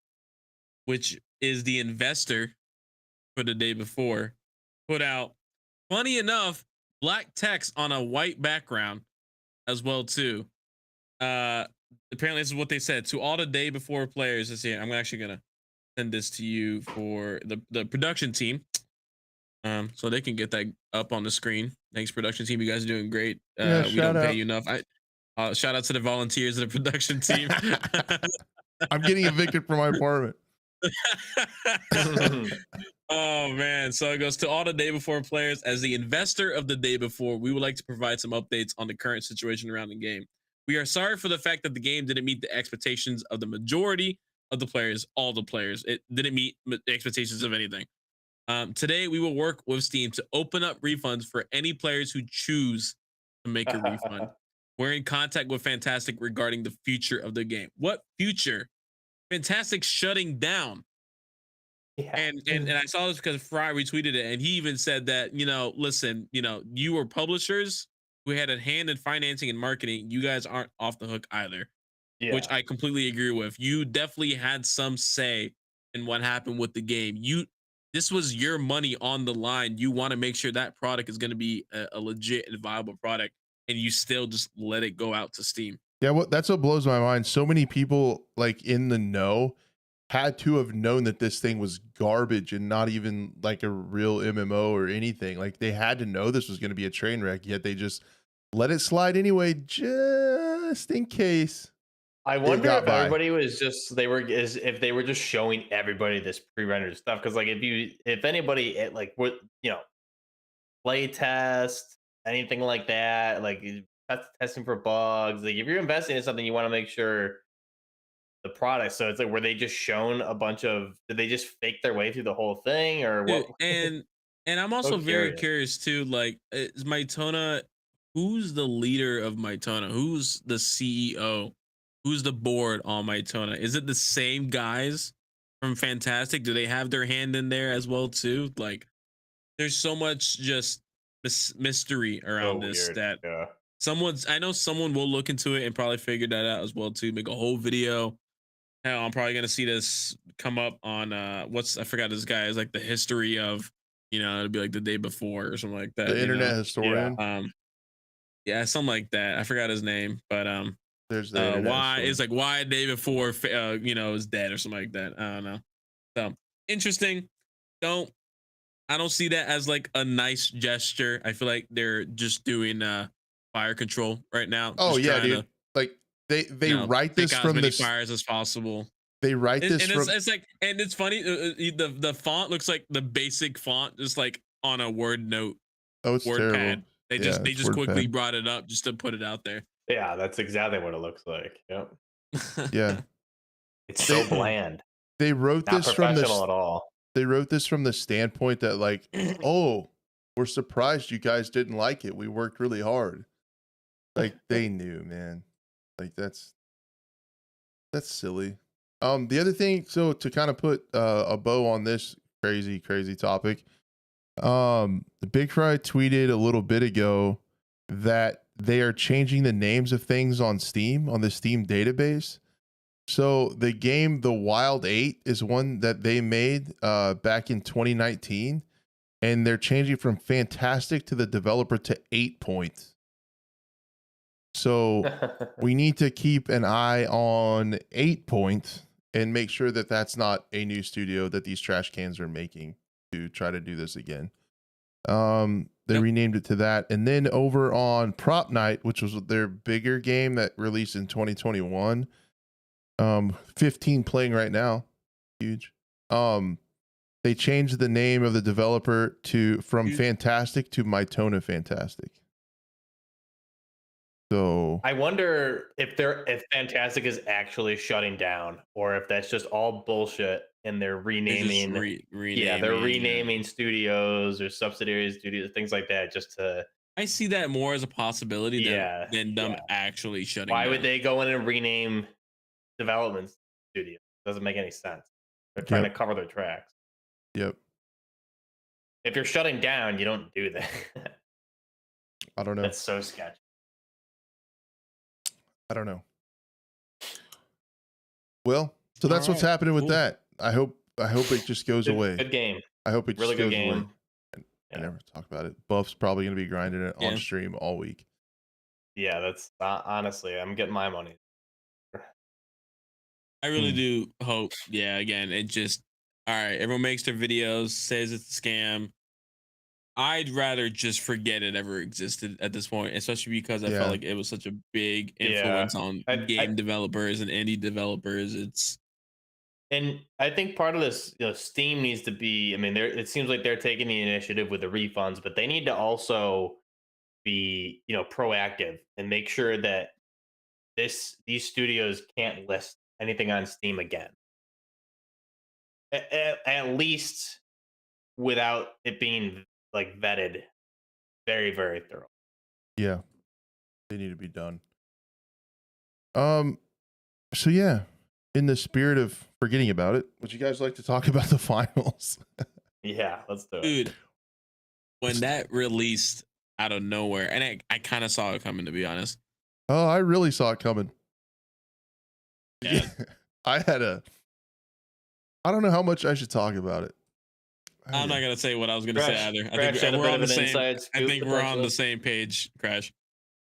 which is the investor for the day before, put out, funny enough, black text on a white background as well too. Apparently this is what they said to all the day before players this year. I'm actually gonna send this to you for the production team, so they can get that up on the screen. Thanks, production team. You guys are doing great. We don't pay you enough. Shout out to the volunteers of the production team. I'm getting evicted from my apartment. Oh man, so it goes to all the day before players. As the investor of the day before, we would like to provide some updates on the current situation around the game. We are sorry for the fact that the game didn't meet the expectations of the majority of the players, all the players. It didn't meet the expectations of anything. Today, we will work with Steam to open up refunds for any players who choose to make a refund. We're in contact with Fantastic regarding the future of the game. What future? Fantastic shutting down. Yeah. And I saw this because Fry retweeted it, and he even said that, listen, you were publishers who had a hand in financing and marketing. You guys aren't off the hook either, which Yeah. I completely agree with. You definitely had some say in what happened with the game. This was your money on the line. You want to make sure that product is going to be a legit and viable product, and you still just let it go out to Steam. Yeah, that's what blows my mind. So many people like in the know had to have known that this thing was garbage and not even like a real MMO or anything. Like they had to know this was going to be a train wreck, yet they just let it slide anyway, just in case. I wonder if everybody was just if they were just showing everybody this pre-rendered stuff, because like if anybody like would play test anything like that, like testing for bugs, like if you're investing in something, you want to make sure the product. So it's like, were they just shown a bunch of? Did they just fake their way through the whole thing, or what? And I'm also very curious too. Like, is Mytona? Who's the leader of Mytona? Who's the CEO? Who's the board on Mytona? Is it the same guys from Fantastic? Do they have their hand in there as well too? Like, there's so much just mystery around this that I know someone will look into it and probably figure that out as well too. Make a whole video. Hell, I'm probably gonna see this come up on I forgot this guy is like the history of, it'll be like the day before or something like that. The internet historian. Yeah, something like that. I forgot his name, but there's the why it's like why a day before is dead or something like that. I don't know. So interesting. I don't see that as like a nice gesture. I feel like they're just doing fire control right now. Oh yeah, dude. Like they write this from as many fires as possible. They write this and it's like, and it's funny. The font looks like the basic font, just like on a word note. Oh, it's word terrible. pad. They just quickly brought it up just to put it out there. Yeah, that's exactly what it looks like. Yep. Yeah. It's so bland. They wrote Not this from professional at all. They wrote this from the standpoint that like, oh, we're surprised you guys didn't like it. We worked really hard. Like they knew, man. Like that's silly. The other thing, so to kind of put a bow on this crazy topic, the Big Fry tweeted a little bit ago that they are changing the names of things on Steam, on the Steam database. So the game The Wild 8 is one that they made back in 2019, and they're changing from Fantastic to the developer to 8 Point. So we need to keep an eye on 8 Point and make sure that that's not a new studio that these trash cans are making to try to do this again. They renamed it to that. And then over on Prop Night, which was their bigger game that released in 2021, 15 playing right now, huge. They changed the name of the developer from Fantastic to Mytona Fantastic. So I wonder if Fantastic is actually shutting down, or if that's just all bullshit and they're renaming. They're renaming studios or subsidiary studios, things like that, just to. I see that more as a possibility than them actually shutting down. Why would they go in and rename development studios? Doesn't make any sense. They're trying to cover their tracks. Yep. If you're shutting down, you don't do that. I don't know. That's so sketchy. I don't know. Well, so that's what's happening with that. I hope it just goes away. Good game. I hope it really just good goes game. away. I never talk about it. Buff's probably going to be grinding it on stream all week. Yeah, that's honestly, I'm getting my money. I really do hope. Yeah, again, it just all right. Everyone makes their videos, says it's a scam. I'd rather just forget it ever existed at this point, especially because I felt like it was such a big influence on game developers and indie developers. And I think part of this, Steam needs to be. I mean, it seems like they're taking the initiative with the refunds, but they need to also be, proactive and make sure that these studios can't list anything on Steam again. At least without it being like vetted very, very thorough. Yeah, they need to be done. So yeah, in the spirit of forgetting about it, would you guys like to talk about the finals? Yeah, let's do it. Dude, when that released out of nowhere, and I kind of saw it coming, to be honest. Oh, I really saw it coming. Yeah. I don't know how much I should talk about it. I'm not gonna say what I was gonna say either. I think we're on the same. I think we're on the same page, Crash.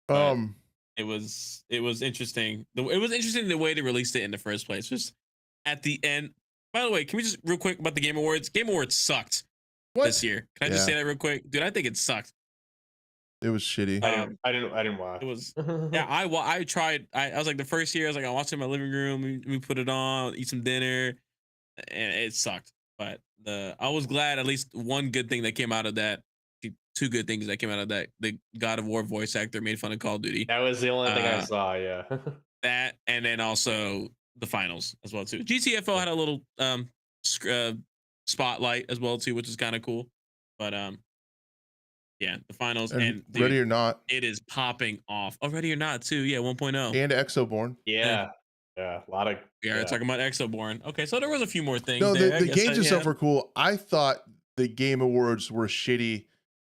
It was interesting. It was interesting the way they released it in the first place. Just at the end. By the way, can we just real quick about the Game Awards? Game Awards sucked this year. Can I just say that real quick, dude? I think it sucked. It was shitty. I didn't watch. It was I tried. I was like the first year. I was like I watched it in my living room. We put it on, eat some dinner, and it sucked. But I was glad at least one good thing that came out of that. Two good things that came out of that. The God of War voice actor made fun of Call of Duty. That was the only thing I saw. Yeah. That, and then also the finals as well too. GTFO had a little spotlight as well too, which is kind of cool. But yeah, the finals and dude, Ready or Not, it is popping off. Oh, Ready or Not too. Yeah, 1.0 and Exoborn. Yeah, a lot of. We are talking about Exoborn. Okay, so there was a few more things. No, there. the games and stuff were cool. I thought the Game Awards were shitty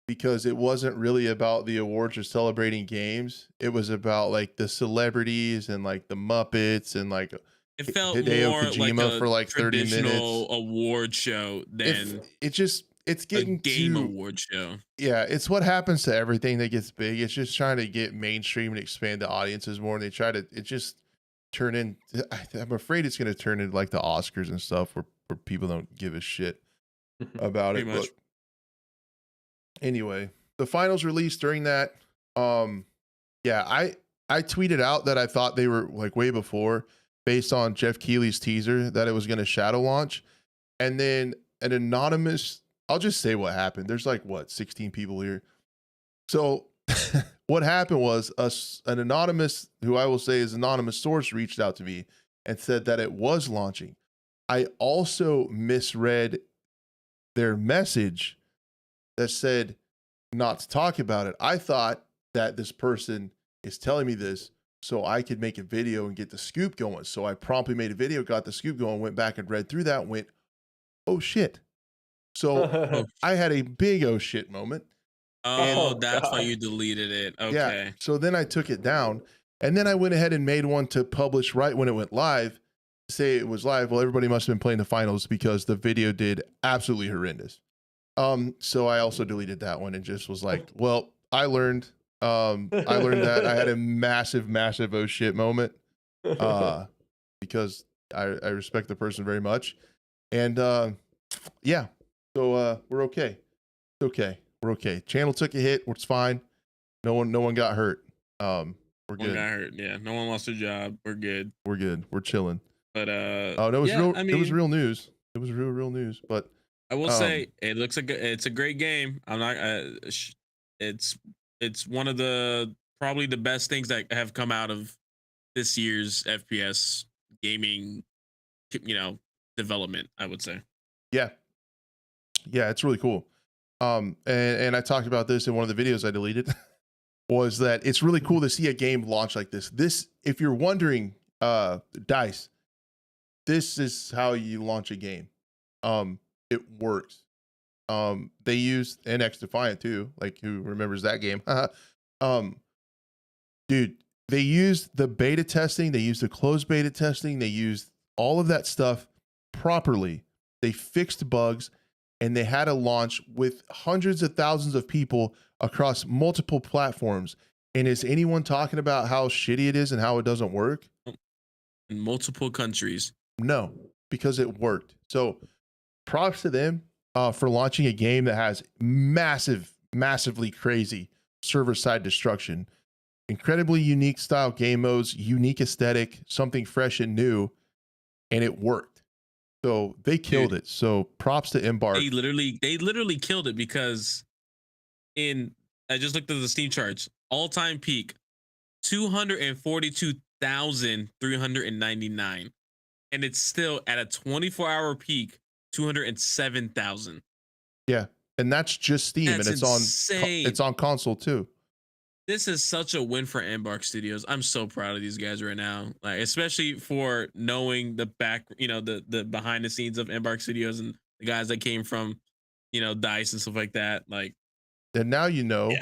because it wasn't really about the awards or celebrating games. It was about like the celebrities and like the Muppets and like it felt Hideo more Kojima like a for like 30 minutes. Award show than it's getting a game award show. Yeah, it's what happens to everything that gets big. It's just trying to get mainstream and expand the audiences more. And they try to turn in. I'm afraid it's going to turn into like the Oscars and stuff where people don't give a shit about it. But anyway, the finals released during that. Yeah, I tweeted out that I thought they were like way before, based on Jeff Keighley's teaser, that it was going to shadow launch, and then an anonymous. I'll just say what happened. There's like 16 people here. So what happened was an anonymous, who I will say is anonymous source, reached out to me and said that it was launching. I also misread their message that said not to talk about it. I thought that this person is telling me this so I could make a video and get the scoop going. So I promptly made a video, got the scoop going, went back and read through that and went, oh shit. So I had a big oh shit moment. Oh, that's why you deleted it. Okay. Yeah. So then I took it down, and then I went ahead and made one to publish right when it went live. Say it was live. Well, everybody must have been playing the finals because the video did absolutely horrendous. So I also deleted that one and just was like, well, I learned that I had a massive oh shit moment. Because I respect the person very much. And yeah. So we're okay. It's okay. We're okay. Channel took a hit. It's fine. No one got hurt. We're good. No one got hurt. Yeah. No one lost their job. We're good. We're good. We're chilling. But oh, no, it was real news. It was real news. But I will say it looks like it's a great game. I'm not. It's one of the probably the best things that have come out of this year's FPS gaming, development, I would say. Yeah. Yeah, it's really cool. And I talked about this in one of the videos I deleted, was that it's really cool to see a game launch like this. This, if you're wondering, DICE, this is how you launch a game. It works. They used NX Defiant too. Like, who remembers that game? Dude, they used the beta testing. They used the closed beta testing. They used all of that stuff properly. They fixed bugs, and they had a launch with hundreds of thousands of people across multiple platforms. And is anyone talking about how shitty it is and how it doesn't work? In multiple countries. No, because it worked. So props to them for launching a game that has massively crazy server-side destruction, incredibly unique style game modes, unique aesthetic, something fresh and new, and it worked. So they killed it. So props to Embark. They literally killed it, because I just looked at the Steam charts, all-time peak, 1,399, and it's still at a 24-hour peak 207,000. Yeah, and that's just Steam, That's and insane. it's on console too. This is such a win for Embark Studios. I'm so proud of these guys right now, like especially for knowing the back, the behind the scenes of Embark Studios and the guys that came from, Dice and stuff like that. Like, And now yeah,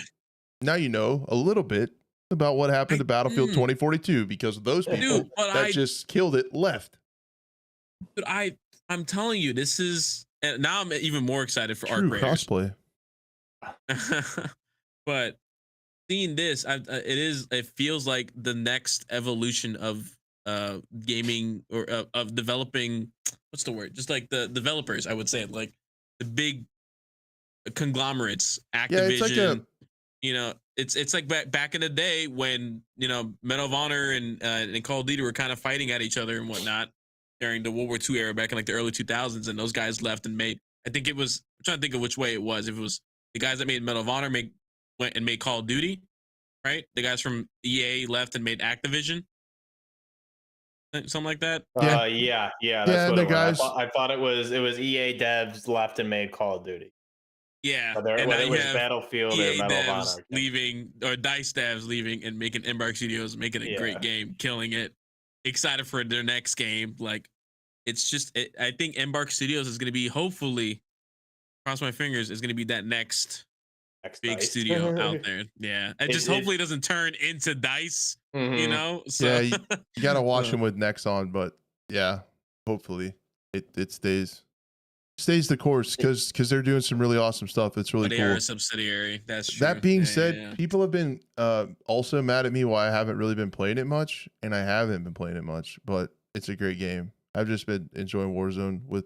now you know a little bit about what happened to Battlefield 2042 because those people dude, but that just killed it left. but I'm telling you, this is, and now I'm even more excited for True Arc Raiders. crossplay. But seeing this, it feels like the next evolution of gaming, or of developing. What's the word? Just like the developers, I would say, like the big conglomerates, Yeah, it's like Activision. It's like back in the day when Medal of Honor and Call of Duty were kind of fighting at each other and whatnot during the World War II era back in like the early 2000s, and those guys left and made. I think it was. I'm trying to think of which way it was. If it was the guys that made Medal of Honor went and made Call of Duty, right? The guys from EA left and made Activision, something like that. Yeah. That's what the it was. guys. I thought it was EA devs left and made Call of Duty. Yeah, Whether it was Battlefield or EA Medal of devs Honor leaving, or Dice devs leaving and making Embark Studios, making a great game, killing it. Excited for their next game. Like, it's just, I think Embark Studios is going to be, hopefully, cross my fingers, is going to be that next big Dice. studio out there. Yeah, and just hopefully it doesn't turn into Dice. So Yeah, you gotta watch them with Nexon, but yeah, hopefully it stays the course because they're doing some really awesome stuff. It's really they cool. are a subsidiary. That's true. That being said, people have been also mad at me why I haven't really been playing it much, and I haven't been playing it much, but it's a great game. I've just been enjoying Warzone with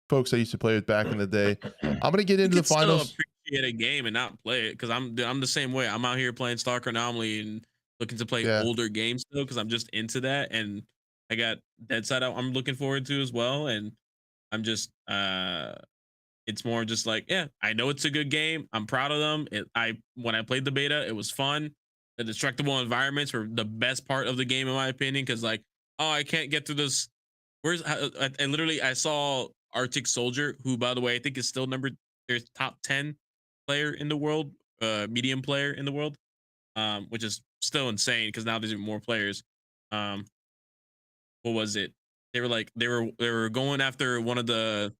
folks I used to play with back in the day. I'm gonna get into the finals. Still appreciate a game and not play it, because I'm the same way. I'm out here playing Stalker Anomaly and looking to play older games still because I'm just into that, and I got Dead Side I'm looking forward to as well, and I'm just it's more just like, yeah, I know it's a good game. I'm proud of them. When I played the beta, it was fun. The destructible environments were the best part of the game in my opinion, because like, oh, I can't get through this. I saw Arctic Soldier, who by the way I think is still their top 10 player in the world, medium player in the world, which is still insane because now there's even more players. What was it? They were going after one of the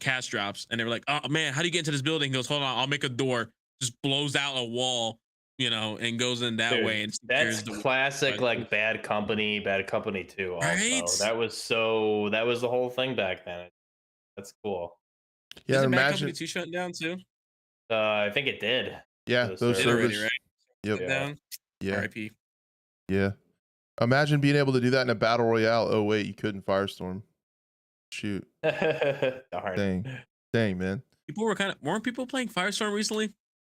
cash drops, and they were like, oh man, how do you get into this building? He goes, hold on, I'll make a door. Just blows out a wall, and goes in that way. And that's classic, like Bad Company 2. Also, right? that was the whole thing back then. That's cool. Yeah, Isn't Bad Company 2 shutting down too? I think it did. Yeah, those servers. Right? Yep. Down. Yeah. RIP. Yeah. Imagine being able to do that in a battle royale. Oh wait, you couldn't Firestorm. Shoot. Darn. Dang, man. People weren't people playing Firestorm recently?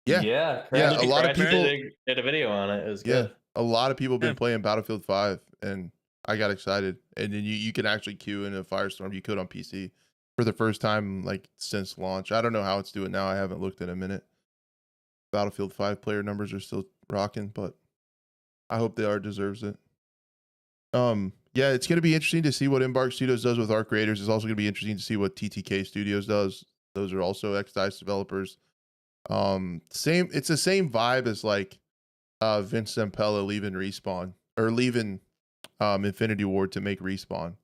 Yeah. A lot of people did a video on it. It was good. A lot of people have been playing Battlefield 5, and I got excited. And then you can actually queue in a Firestorm. You could on PC for the first time like since launch. I don't know how it's doing now. I haven't looked in a minute. Battlefield 5 player numbers are still rocking, but I hope they are. Deserves it. Yeah, it's going to be interesting to see what Embark Studios does with Arc Raiders. It's also going to be interesting to see what TTK Studios does. Those are also X-Dice developers. It's the same vibe as like Vince Zampella leaving Respawn, or leaving Infinity Ward to make Respawn.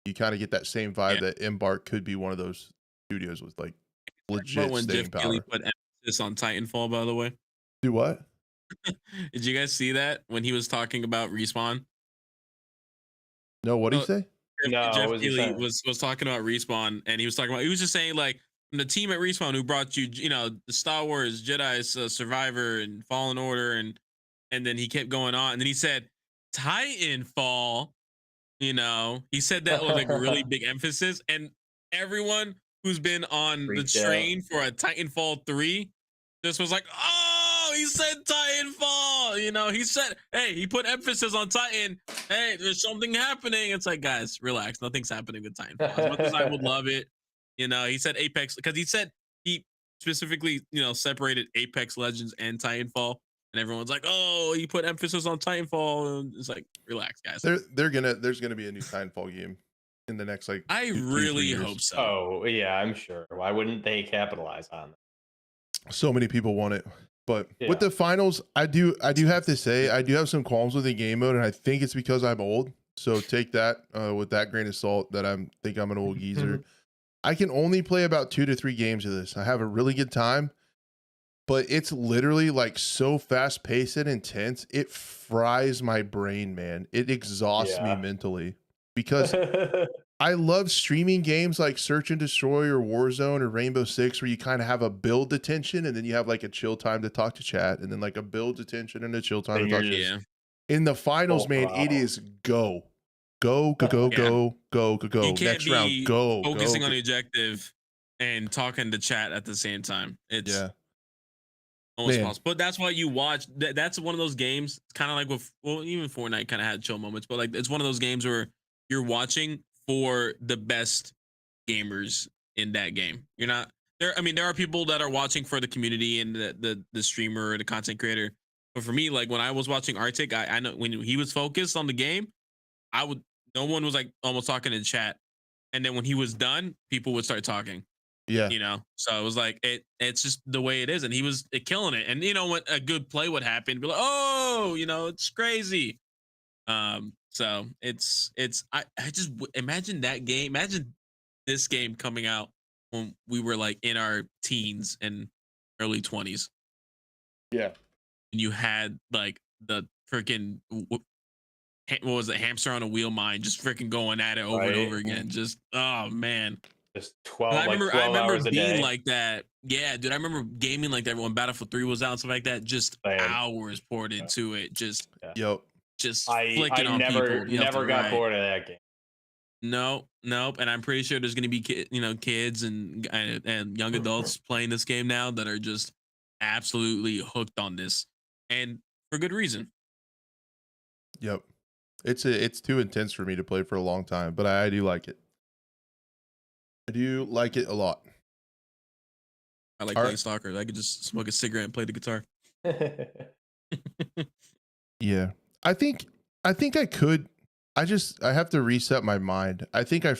You kind of get that same vibe that Embark could be one of those studios with like legit when staying Jeff power. Keighley put emphasis on Titanfall, by the way. Do what? Did you guys see that when he was talking about Respawn? No, what did he say? No, Jeff Keighley was talking about Respawn, and he was just saying like, the team at Respawn who brought you, the Star Wars, Jedi, Survivor, and Fallen Order, and then he kept going on, and then he said Titanfall. He said that with like a really big emphasis, and everyone who's been on the train for a Titanfall 3 just was like, oh, he said Titanfall. He said, hey, he put emphasis on Titan. Hey, there's something happening. It's like, guys, relax. Nothing's happening with Titanfall. As much as I would love it, he said Apex, because he said he specifically, separated Apex Legends and Titanfall. and everyone's like, "Oh, you put emphasis on Titanfall." And it's like, relax, guys. There's gonna be a new Titanfall game in the next like I 2-3 really years. hope so. Oh yeah, I'm sure. Why wouldn't they capitalize on that? So many people want it. But Yeah. with the finals, I do have to say I do have some qualms with the game mode, and I think it's because I'm old. So take that with that grain of salt that I'm an old geezer. I can only play about 2 to 3 games of this. I have a really good time, but it's literally like so fast paced and intense. It fries my brain, man. It exhausts me mentally because I love streaming games like Search and Destroy or Warzone or Rainbow Six, where you kind of have a build attention and then you have like a chill time to talk to chat, and then like a build attention and a chill time to talk to chat. In the finals, man, it is go. You can't next be round, go. Focusing on the objective and talking to chat at the same time. It's almost impossible. But that's why you watch. That's one of those games. It's kind of like with even Fortnite kind of had chill moments, but like it's one of those games where you're watching for the best gamers in that game. You're not there. I mean, there are people that are watching for the community and the streamer or the content creator. But for me, like when I was watching Arctic, I know when he was focused on the game, no one was like almost talking in chat. And then when he was done, people would start talking. Yeah. You know, so it was like it's just the way it is. And he was killing it. And you know, when a good play would happen, be like, oh, you know, it's crazy. So I just imagine that game. Imagine this game coming out when we were like in our teens and early 20s. Yeah. And you had like the freaking what was it, hamster on a wheel mind, just freaking going at it over and over again. Just oh man, just 12. I remember hours being like that. Yeah, dude, I remember gaming like that when Battlefield 3 was out and stuff like that. Just hours poured into it. Just just flicking on people. Never got bored of that game. Nope. And I'm pretty sure there's gonna be kids and young adults playing this game now that are just absolutely hooked on this, and for good reason. Yep. It's too intense for me to play for a long time, but I do like it. I do like it a lot. I like playing soccer. I could just smoke a cigarette and play the guitar. Yeah. I think I could. I have to reset my mind. I think I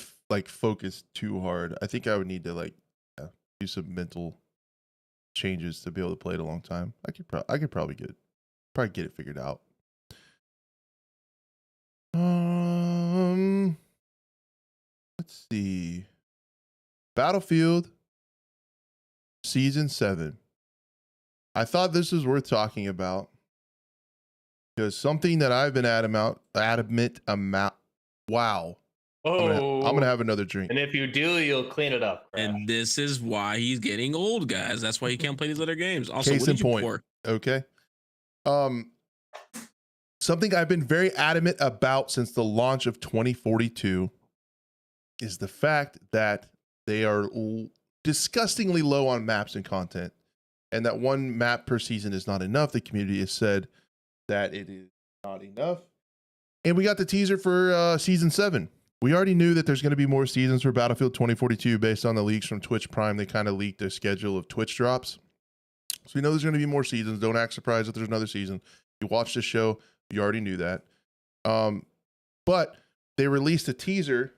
focused too hard. I think I would need to do some mental changes to be able to play it a long time. I could probably get it figured out. Let's see. Battlefield Season 7. I thought this was worth talking about because something that I've been adamant about. Wow. Oh, I'm gonna have another drink. And if you do, you'll clean it up. Crash. And this is why he's getting old, guys. That's why he can't play these other games. Also, Case what did in you point. pour? Okay. Something I've been very adamant about since the launch of 2042 is the fact that they are disgustingly low on maps and content, and that one map per season is not enough. The community has said that it is not enough. And we got the teaser for Season 7. We already knew that there's going to be more seasons for Battlefield 2042 based on the leaks from Twitch Prime. They kind of leaked their schedule of Twitch drops. So we know there's going to be more seasons. Don't act surprised if there's another season. You watch this show, you already knew that. But they released a teaser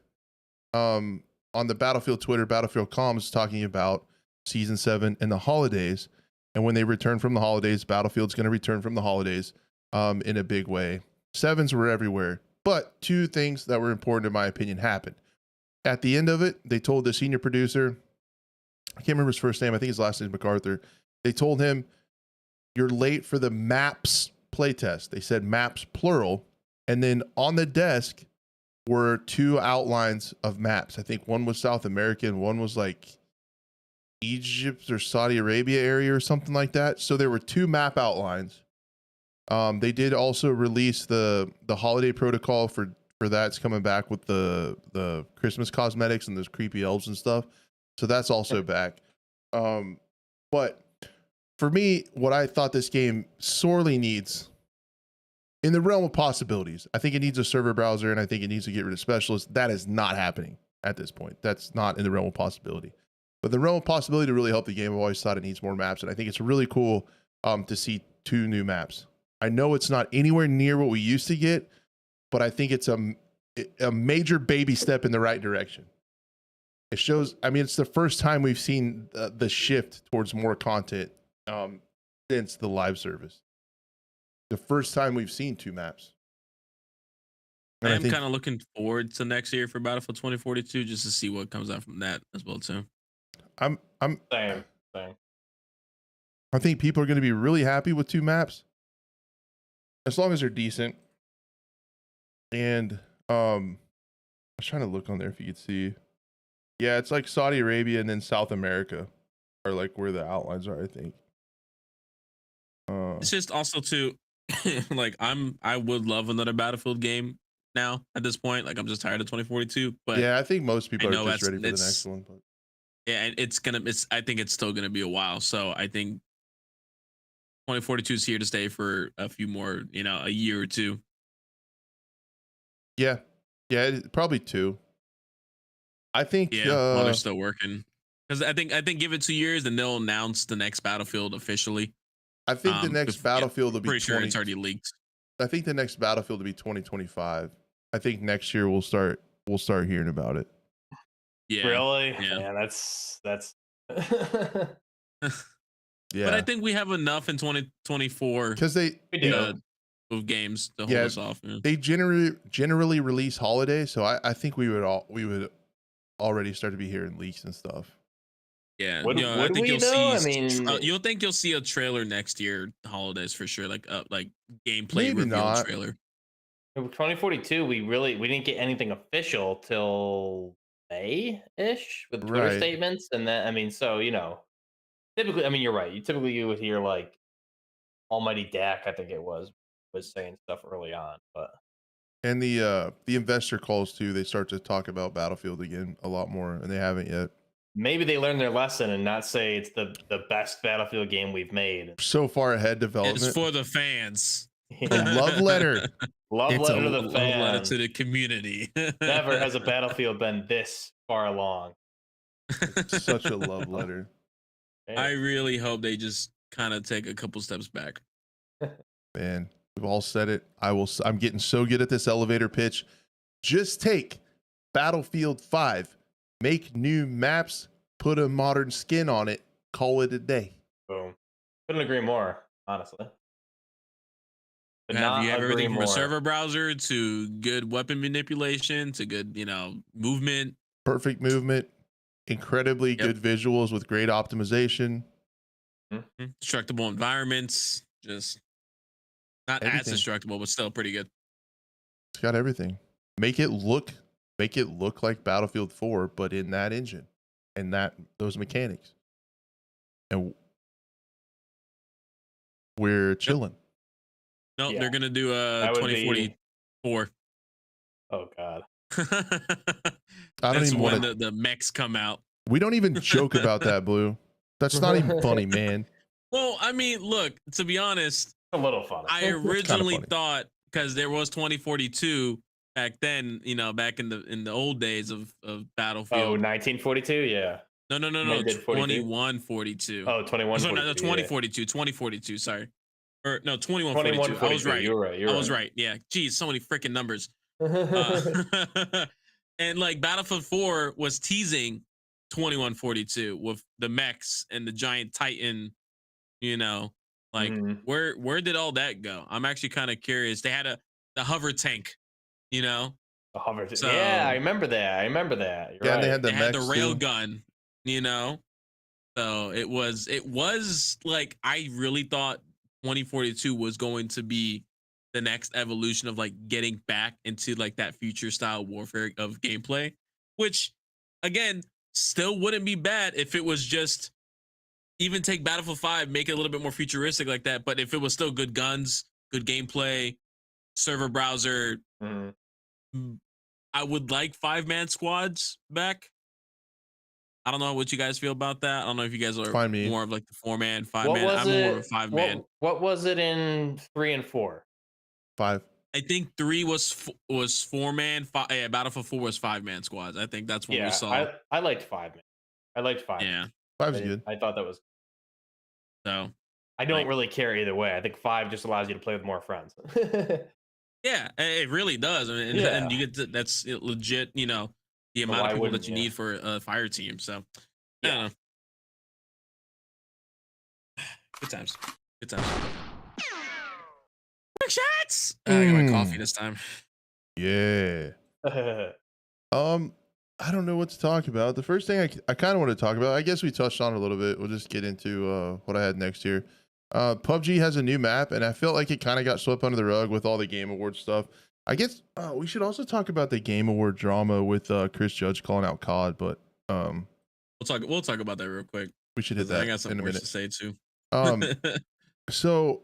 on the Battlefield Twitter, Battlefield comms, talking about Season 7 and the holidays. And when they return from the holidays, Battlefield's going to return from the holidays in a big way. Sevens were everywhere. But two things that were important, in my opinion, happened. At the end of it, they told the senior producer, I can't remember his first name, I think his last name is MacArthur. They told him, you're late for the maps playtest. They said maps plural. And then on the desk were 2 outlines of maps. I think one was South America and one was like Egypt or Saudi Arabia area or something like that. So there were 2 map outlines. They did also release the holiday protocol for that. It's coming back with the Christmas cosmetics and those creepy elves and stuff. So that's also back. But for me, what I thought this game sorely needs, in the realm of possibilities, I think it needs a server browser and I think it needs to get rid of specialists. That is not happening at this point. That's not in the realm of possibility. But the realm of possibility to really help the game, I've always thought it needs more maps. And I think it's really cool to see 2 new maps. I know it's not anywhere near what we used to get, but I think it's a major baby step in the right direction. It shows, I mean, it's the first time we've seen the shift towards more content since the live service. The first time we've seen 2 maps. And I am kind of looking forward to next year for Battlefield 2042 just to see what comes out from that as well too. I'm same. I think people are going to be really happy with 2 maps as long as they're decent. And I was trying to look on there if you could see. Yeah, it's like Saudi Arabia and then South America are like where the outlines are, I think. It's just also too like I would love another Battlefield game now at this point. Like I'm just tired of 2042. But yeah, I think most people are just ready for the next one. But yeah, and I think it's still gonna be a while. So I think 2042 is here to stay for a few more, a year or 2. Yeah, probably 2. I think while they're still working, because I think give it 2 years and they'll announce the next Battlefield officially. I think the next Battlefield will be pretty sure it's already leaked. I think the next Battlefield will be 2025. I think next year we'll start hearing about it. Yeah. Really? Yeah. That's Yeah. But I think we have enough in 2024 because they of games to hold us off. Yeah. They generally release holidays, so I think we would already start to be hearing leaks and stuff. Yeah, I think you'll see. You'll think you'll see a trailer next year, holidays for sure, like gameplay reveal trailer. 2042, we didn't get anything official till May-ish with Twitter statements, and then typically, you're right. You would hear like Almighty Dak, I think it was saying stuff early on, but. And the investor calls too, they start to talk about Battlefield again a lot more, and they haven't yet. Maybe they learned their lesson and not say it's the best Battlefield game we've made. So far ahead development. It's for the fans. A love letter. Love letter to the fans. Love letter to the community. Never has a Battlefield been this far along. It's such a love letter. I really hope they just kind of take a couple steps back. Man, we've all said it. I'm getting so good at this elevator pitch. Just take Battlefield 5. Make new maps, put a modern skin on it, call it a day. Boom. Couldn't agree more, honestly. You have everything from a server browser to good weapon manipulation to good, movement. Perfect movement, incredibly good visuals with great optimization. Destructible environments, just not as destructible, but still pretty good. It's got everything. Make it look like Battlefield 4, but in that engine and those mechanics. And we're chilling. No, they're gonna do 2044. Oh God. That's when the mechs come out. We don't even joke about that, Blue. That's not even funny, man. Well, I mean, look, to be honest, a little funny. I originally thought, because there was 2042 back then, back in the old days of Battlefield. Oh, 1942, yeah. No, 2142. Oh, 2142. No, 2042, 2042, sorry. Or no, 2142. I was right. You're right. I was right. Yeah. Geez, so many freaking numbers. And like Battlefield 4 was teasing 2142 with the mechs and the giant Titan, where did all that go? I'm actually kind of curious. They had the hover tank, The hover tank. Yeah, I remember that. You're right. And they had the rail gun, So it was like, I really thought 2042 was going to be the next evolution of like getting back into like that future style warfare of gameplay, which again still wouldn't be bad if it was just even take Battlefield 5, make it a little bit more futuristic like that. But if it was still good guns, good gameplay, server browser, I would like 5-man squads back. I don't know what you guys feel about that. I don't know if you guys are more of like the 4-man, 5-man. I'm more of a 5-man. What was it in 3 and 4? 5. I think 3 was 4-man. Yeah, Battlefield 4 was 5-man squads. I think that's what we saw. I liked 5-man. I liked 5. Yeah, 5's good. I thought that was. So I don't Like, really care either way. I think 5 just allows you to play with more friends. yeah, it really does. I mean, and Yeah. you get that's legit. You know, the So amount of why people that wouldn't you you? need for a fire team. So I don't Yeah. know. Good times. Good times. Quick shots. I got my coffee this time. Yeah. I don't know what to talk about. The first thing I kind of want to talk about, I guess we touched on it a little bit. We'll just get into what I had next here. PUBG has a new map, and I felt like it kind of got swept under the rug with all the Game Award stuff. I guess we should also talk about the Game Award drama with Chris Judge calling out COD, but We'll talk about that real quick. we should hit that I got something in a worse minute. to say too. So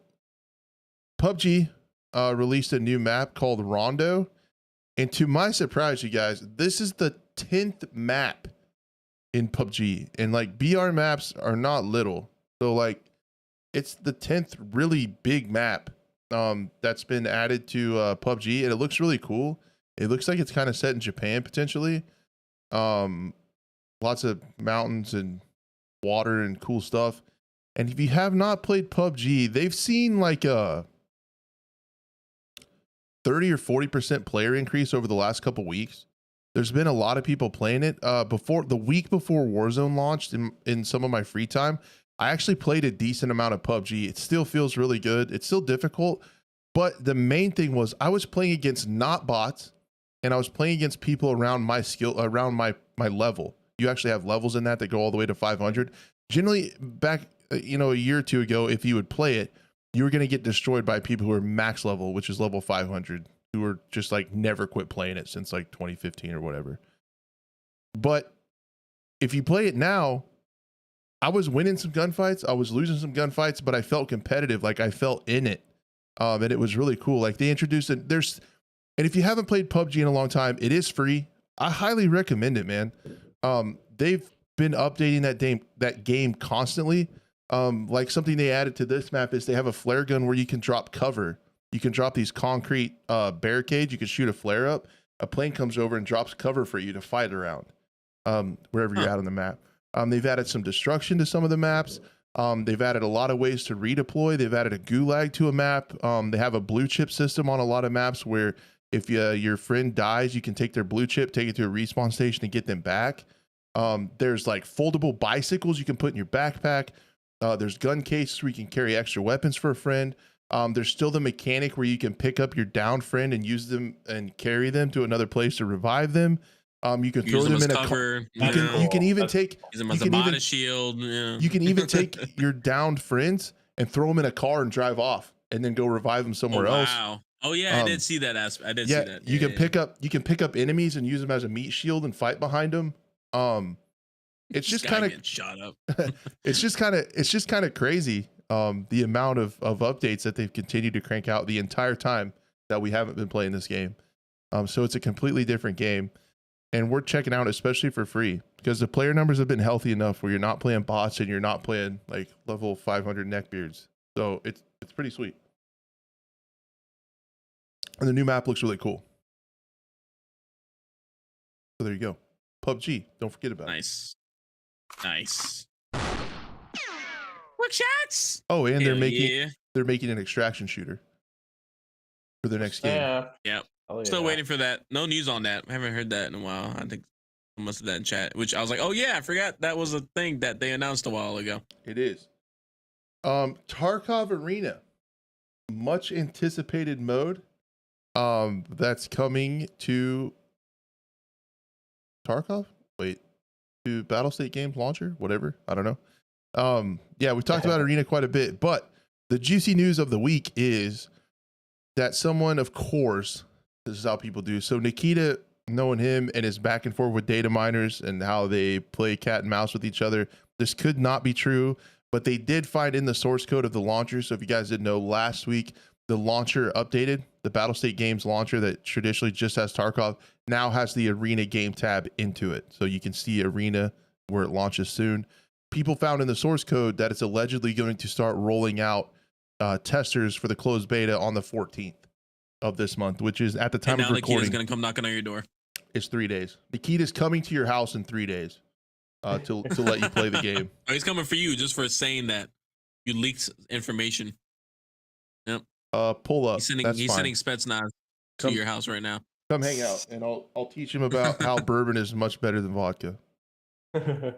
PUBG released a new map called Rondo, and to my surprise, you guys, this is the 10th map in PUBG, and like BR maps are not little, so like it's the 10th really big map that's been added to PUBG, and it looks really cool. It looks like it's kind of set in Japan potentially. Lots of mountains and water and cool stuff. And if you have not played PUBG, they've seen like a 30 or 40% player increase over the last couple weeks. There's been a lot of people playing it. Before the week before Warzone launched, in some of my free time, I actually played a decent amount of PUBG. It still feels really good. It's still difficult, but the main thing was I was playing against not bots, and I was playing against people around my skill, around my level. You actually have levels in that go all the way to 500. Generally, back a year or two ago, if you would play it, you were going to get destroyed by people who are max level, which is level 500, who are just like never quit playing it since like 2015 or whatever. But if you play it now, I was winning some gunfights, I was losing some gunfights, but I felt competitive, like I felt in it. And it was really cool. Like they introduced it. And if you haven't played PUBG in a long time, it is free. I highly recommend it, man. They've been updating that game constantly. Like something they added to this map is they have a flare gun where you can drop cover. You can drop these concrete barricades. You can shoot a flare up. A plane comes over and drops cover for you to fight around wherever you're at on the map. They've added some destruction to some of the maps. They've added a lot of ways to redeploy. They've added a gulag to a map. They have a blue chip system on a lot of maps where if your friend dies, you can take their blue chip, take it to a respawn station and get them back. There's like foldable bicycles you can put in your backpack. There's gun cases where you can carry extra weapons for a friend. There's still the mechanic where you can pick up your down friend and use them and carry them to another place to revive them. You can throw them in a cover. You can even take use them as a body shield. Yeah. You can even take your downed friends and throw them in a car and drive off, and then go revive them somewhere else. Wow. Oh yeah, I did see that aspect. I did see that. You can pick up enemies and use them as a meat shield and fight behind them. It's just kind of shot up. it's just kind of crazy. The amount of updates that they've continued to crank out the entire time that we haven't been playing this game. So it's a completely different game, and we're checking out especially for free because the player numbers have been healthy enough where you're not playing bots and you're not playing like level 500 neckbeards. So it's pretty sweet. And the new map looks really cool. So there you go. PUBG. Don't forget about it. Nice. Quick shots. Oh, and they're making an extraction shooter for their next game. Yeah. Still waiting for that. No news on that. I haven't heard that in a while. I think I must have that in chat, which I was like, oh yeah, I forgot that was a thing that they announced a while ago. It is. Tarkov Arena, much anticipated mode. That's coming to Tarkov. To Battlestate Games launcher, whatever. I don't know. Yeah, we've talked about Arena quite a bit, but the juicy news of the week is that someone, of course, this is how people do. So Nikita, knowing him and his back and forth with data miners and how they play cat and mouse with each other, this could not be true, but they did find in the source code of the launcher. So if you guys didn't know, last week, the launcher updated. The Battlestate Games launcher that traditionally just has Tarkov now has the Arena game tab into it. So you can see Arena where it launches soon. People found in the source code that it's allegedly going to start rolling out testers for the closed beta on the 14th of this month, which is at the time of recording. Nikita's going to come knocking on your door. It's 3 days. Nikita's coming to your house in 3 days to let you play the game. Oh, he's coming for you just for saying that. You leaked information. Yep. Pull up. That's He's fine. sending Spetsnaz to Come, your house right now. come hang out, and I'll teach him about how bourbon is much better than vodka. Did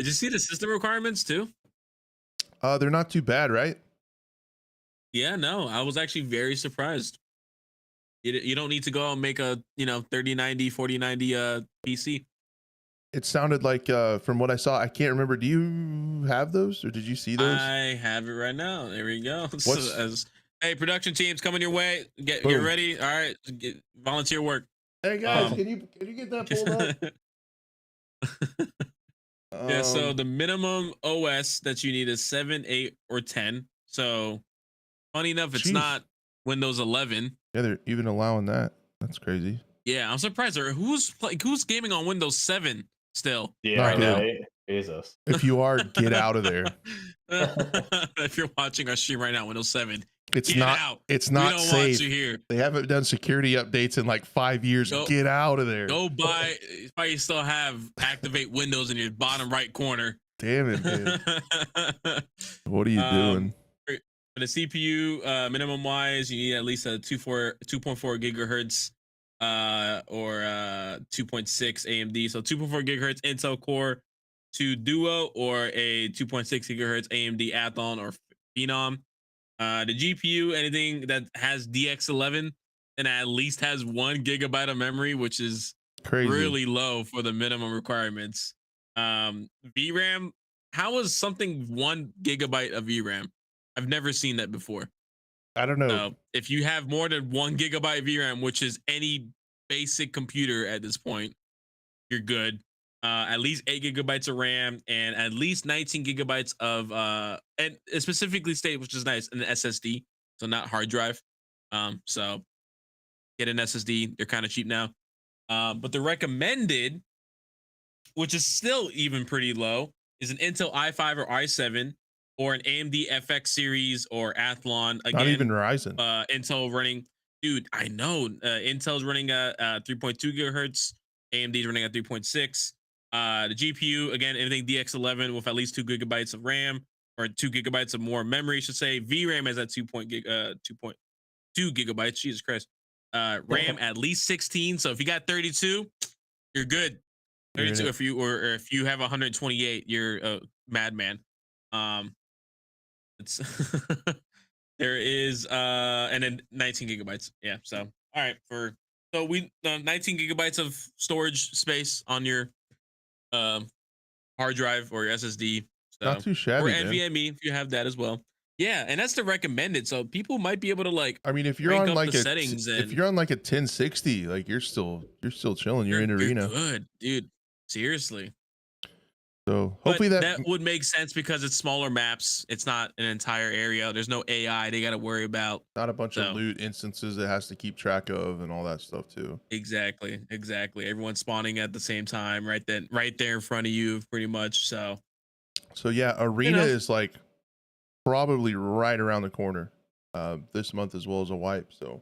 you see the system requirements too? They're not too bad, right? Yeah, no, I was actually very surprised. You don't need to go and make a 3090 4090 PC. It sounded like from what I saw, I can't remember. Do you have those, or did you see those? I have it right now. There we go. Hey, production teams coming your way. Get ready. All right, volunteer work. Hey guys, can you get that pulled up? Yeah, so the minimum OS that you need is 7, 8, or 10. So funny enough, it's not Windows 11. Yeah, they're even allowing that. That's crazy. Yeah, I'm surprised. Who's gaming on Windows 7 still? Yeah, right now. Jesus. If you are, get out of there. If you're watching our stream right now, Windows 7, it's get not out. It's not we don't safe. Want you here. They haven't done security updates in like 5 years. Get out of there. Go buy. If you still have activate Windows in your bottom right corner. Damn it, man. What are you doing? For the CPU, minimum wise, you need at least a 2.4 gigahertz or 2.6 AMD. So 2.4 gigahertz Intel Core 2 Duo or a 2.6 gigahertz AMD Athlon or Phenom. The GPU, anything that has DX11 and at least has 1 gigabyte of memory, which is crazy, really low for the minimum requirements. VRAM, how is something 1 gigabyte of VRAM? I've never seen that before. I don't know. So if you have more than 1 gigabyte VRAM, which is any basic computer at this point, you're good. At least 8 gigabytes of RAM and at least 19 gigabytes of and specifically state, which is nice, an SSD, so not hard drive. So get an SSD. They're kind of cheap now. But the recommended, which is still even pretty low, is an Intel i5 or i7 or an AMD FX series or Athlon. Again, not even Ryzen. Intel running, dude. I know Intel's running at 3.2 gigahertz. AMD's running at 3.6. The GPU, again, anything DX11 with at least 2 gigabytes of RAM or 2 gigabytes of more memory, I should say. VRAM is at 2.2 gigabytes. Jesus Christ. RAM at least 16. So if you got 32, you're good. 32. If you have 128, you're a madman. It's there is and then 19 gigabytes. Yeah. So all right, so we 19 gigabytes of storage space on your hard drive or your SSD. So, not too shabby. Or NVMe if you have that as well. Yeah, and that's the recommended. So people might be able to like. I mean, if you're on like if you're on like a 1060, like you're still chilling. You're in arena. Good, dude. Seriously. So hopefully that would make sense because it's smaller maps. It's not an entire area. There's no AI they got to worry about. Not a bunch of loot instances it has to keep track of and all that stuff too. Exactly. Everyone's spawning at the same time, right there in front of you, pretty much. So yeah, arena is like probably right around the corner this month as well as a wipe. So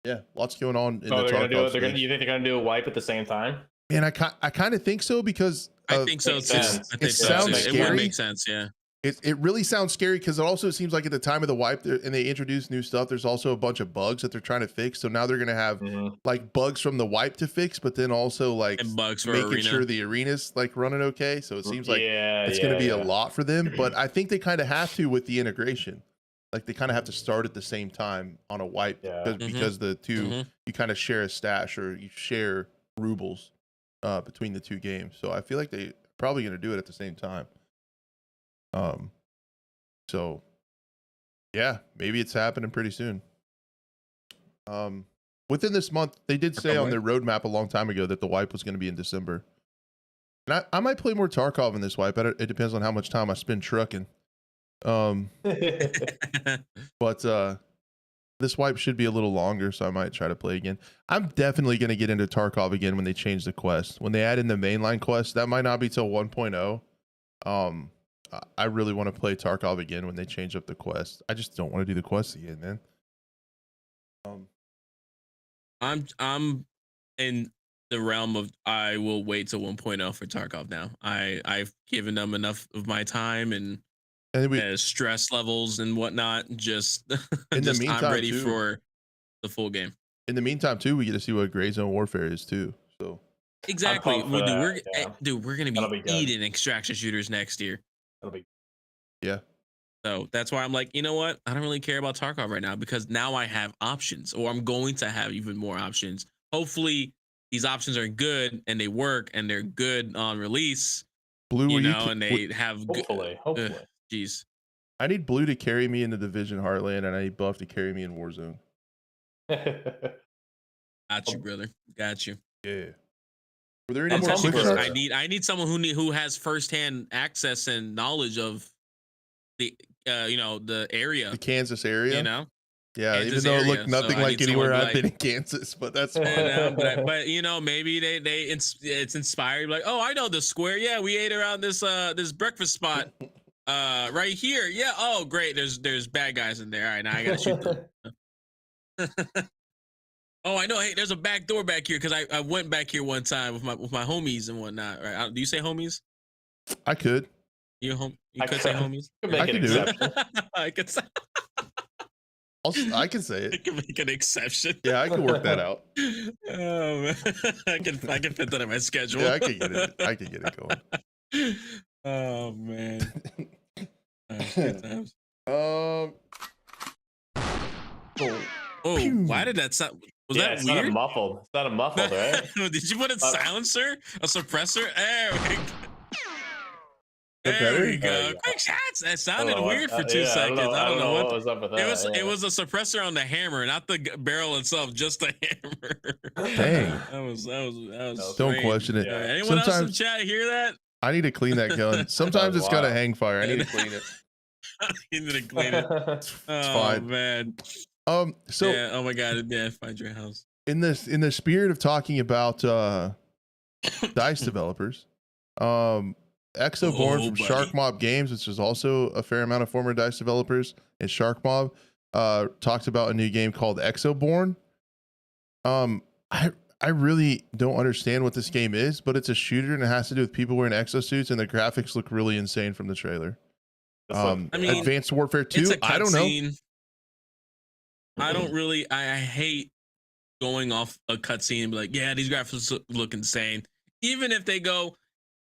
yeah, lots going on. You think they're gonna do a wipe at the same time? And I kind of think so because I think so too. It sounds scary. It would make sense, yeah. It really sounds scary because it also seems like at the time of the wipe and they introduced new stuff, there's also a bunch of bugs that they're trying to fix. So now they're gonna have like bugs from the wipe to fix, but then also like bugs for making arena. sure the arena's like running okay. So it seems like it's gonna be a lot for them. But I think they kind of have to with the integration. Like they kind of have to start at the same time on a wipe because the two you kind of share a stash or you share rubles between the two games. So I feel like they probably going to do it at the same time. So yeah, maybe it's happening pretty soon. Within this month, they did say on their roadmap a long time ago that the wipe was going to be in December. And I might play more Tarkov in this wipe. It depends on how much time I spend trucking. But this wipe should be a little longer, so I might try to play again. I'm definitely going to get into Tarkov again when they change the quest. When they add in the mainline quest, that might not be till 1.0. I really want to play Tarkov again when they change up the quest. I just don't want to do the quest again, man. I'm in the realm of I will wait till 1.0 for Tarkov now. I've given them enough of my time and stress levels and whatnot. Just in the I'm meantime, ready too, for the full game. In the meantime, too, we get to see what Gray Zone Warfare is too. So exactly, we're gonna be eating extraction shooters next year. That'll be So that's why I'm like, you know what? I don't really care about Tarkov right now because now I have options, or I'm going to have even more options. Hopefully, these options are good and they work and they're good on release. Blue, and they have hopefully. Jeez, I need Blue to carry me in the Division Heartland, and I need Buff to carry me in Warzone. Got you, brother. Got you. Yeah. Were there any more quick starts? I need someone who has firsthand access and knowledge of the the area, the Kansas area. Yeah, Kansas even though area. it looked nothing like anywhere I've been in Kansas, but that's fine. But maybe it's inspired. Like, oh, I know the square. Yeah, we ate around this breakfast spot right here. Yeah. Oh, great. There's bad guys in there. All right, now I gotta shoot them. Oh, I know. Hey, there's a back door back here because I went back here one time with my homies and whatnot. Right? Do you say homies? I could. You could say homies. I could do it. I could say. I can say it. I can make an exception. Yeah, I can work that out. Oh, man. I can fit that in my schedule. Yeah, I can get it going. Oh man. Good times. Oh, why did that sound? Was that it's weird? Not muffled. It's not a muffled, right? Did you put a silencer? A suppressor? There we go. Quick shots. That sounded weird for 2 seconds. I don't know what was up with that. It was a suppressor on the hammer, not the barrel itself, just the hammer. Dang. That was Don't strange. question it. Anyone else in chat hear that? I need to clean that gun. Sometimes it's got a hang fire. I need to clean it. You need to clean it. It's fine, man. So yeah, oh my god, yeah, find your house. In the spirit of talking about DICE developers, Exoborn from Shark Mob Games, which is also a fair amount of former DICE developers, and Shark Mob talked about a new game called Exoborn. I really don't understand what this game is, but it's a shooter and it has to do with people wearing exosuits, and the graphics look really insane from the trailer. I mean, Advanced Warfare 2, I don't know. I don't really. I hate going off a cutscene and be like, yeah, these graphics look insane. Even if they go,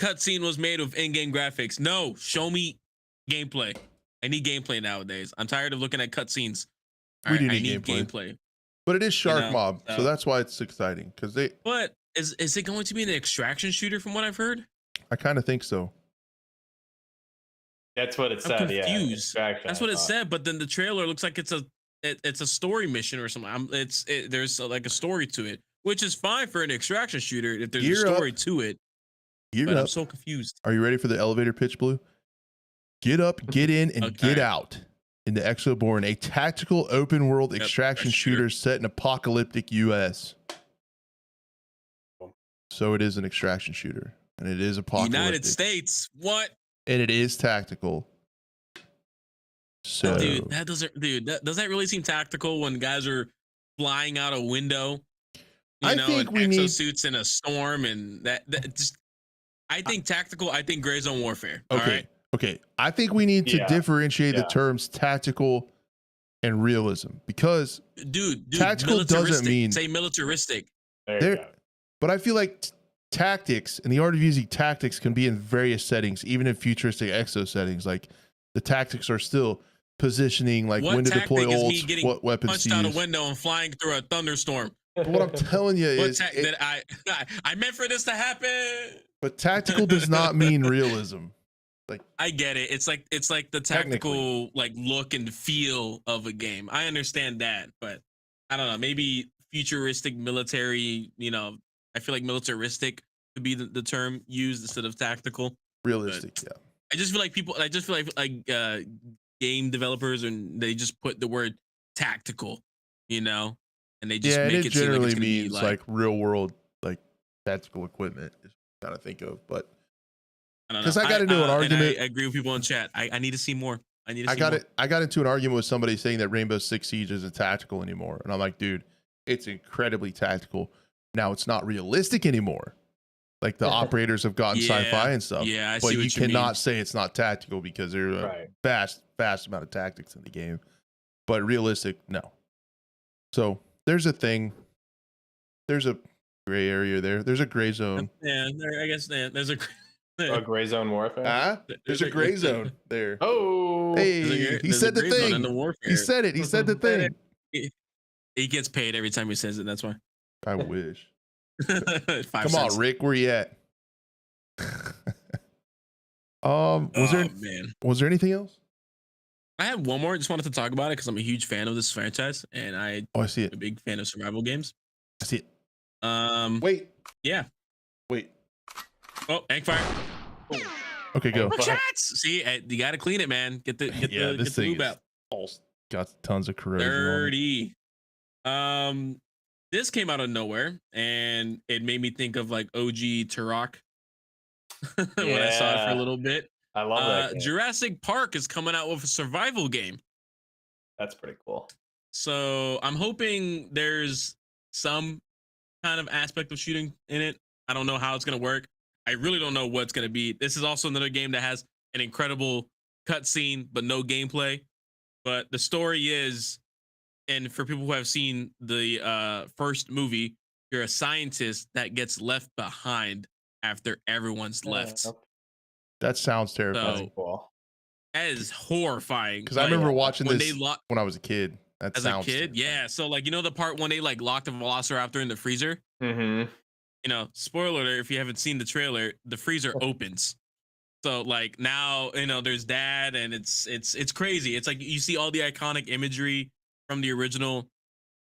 cutscene was made with in-game graphics. No, show me gameplay. I need gameplay nowadays. I'm tired of looking at cutscenes. I need gameplay. But it is Shark Mob, so that's why it's exciting. But is it going to be an extraction shooter from what I've heard? I kind of think so. That's what it said. I'm confused. Yeah, that's what it said. But then the trailer looks like it's a story mission or something. There's like a story to it, which is fine for an extraction shooter if there's a story to it. But I'm so confused. Are you ready for the elevator pitch, Blue? Get up, get in, and get out into Exoborn, a tactical open world extraction shooter set in apocalyptic US. So it is an extraction shooter, and it is apocalyptic. United States, what? And it is tactical. So, does that really seem tactical when guys are flying out a window? I think we need exosuits in a storm, and that just. I think tactical. I think Gray Zone Warfare. Okay. I think we need to differentiate the terms tactical and realism, because tactical doesn't mean say militaristic. But I feel like tactics and the art of using tactics can be in various settings, even in futuristic exo settings. Like the tactics are still positioning, like when to deploy ults, what weapons to use. Punched out a window and flying through a thunderstorm. But what I'm telling you is, I meant for this to happen. But tactical does not mean realism. Like, I get it. It's like the tactical like look and feel of a game. I understand that, but I don't know. Maybe futuristic military. I feel like militaristic could be the term used instead of tactical. Realistic, yeah. I just feel like game developers, and they just put the word tactical, and they just make it generally seem like means like real world, like tactical equipment is what I gotta think of. But because I got into an argument, I agree with people in chat. I need to see more. I got into an argument with somebody saying that Rainbow Six Siege isn't tactical anymore, and I'm like, dude, it's incredibly tactical. Now it's not realistic anymore. Like the operators have gotten sci-fi and stuff. Yeah, I but see what you you cannot mean. say it's not tactical because there's a vast amount of tactics in the game. But realistic, no. So there's a thing. There's a gray area there. There's a gray zone. Yeah, I guess there's a gray zone warfare. Huh? There's a gray zone there. Oh, hey, he said the thing. He said it. He said the thing. He gets paid every time he says it. That's why. I wish. 5 Come cents. on, Rick. Where you at? Was there anything else? I had one more. Just wanted to talk about it because I'm a huge fan of this franchise, and I see it. I'm a big fan of survival games. I see it. Wait. Yeah. Wait. Oh, egg fire. Okay, go. Shots. See, you got to clean it, man. Get the lube out. Got tons of corrosion. Dirty. This came out of nowhere, and it made me think of like OG Turok when I saw it for a little bit. I love that game. Jurassic Park is coming out with a survival game. That's pretty cool. So I'm hoping there's some kind of aspect of shooting in it. I don't know how it's going to work. I really don't know what's going to be. This is also another game that has an incredible cutscene, but no gameplay. But the story is, and for people who have seen the first movie, you're a scientist that gets left behind after everyone's left. That sounds terrifying. Cool. That is horrifying. Because I remember watching this when I was a kid. As a kid, yeah. So like, you know, the part when they like locked the velociraptor in the freezer. Mm-hmm. You know, spoiler alert, if you haven't seen the trailer, the freezer opens. So like now, you know, there's that, and it's crazy. It's like you see all the iconic imagery from the original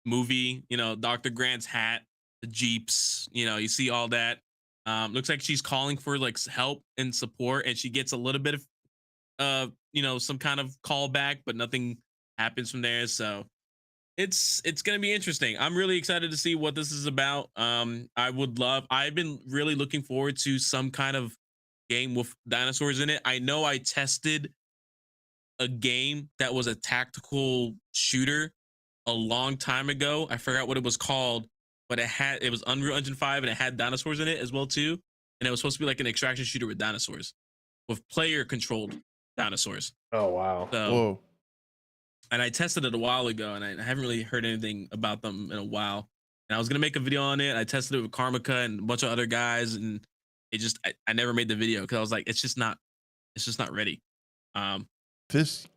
movie. You know, Dr. Grant's hat, the Jeeps. You know, you see all that. Looks like she's calling for like help and support, and she gets a little bit of, you know, some kind of callback, but nothing happens from there. So it's gonna be interesting. I'm really excited to see what this is about. I've been really looking forward to some kind of game with dinosaurs in it. I know I tested a game that was a tactical shooter a long time ago. I forgot what it was called, but it was Unreal Engine 5 and it had dinosaurs in it as well too. And it was supposed to be like an extraction shooter with dinosaurs, with player controlled dinosaurs. Oh wow. So, whoa. And I tested it a while ago, and I haven't really heard anything about them in a while. And I was gonna make a video on it. I tested it with Karmika and a bunch of other guys, and it just I never made the video because I was like, it's just not ready. This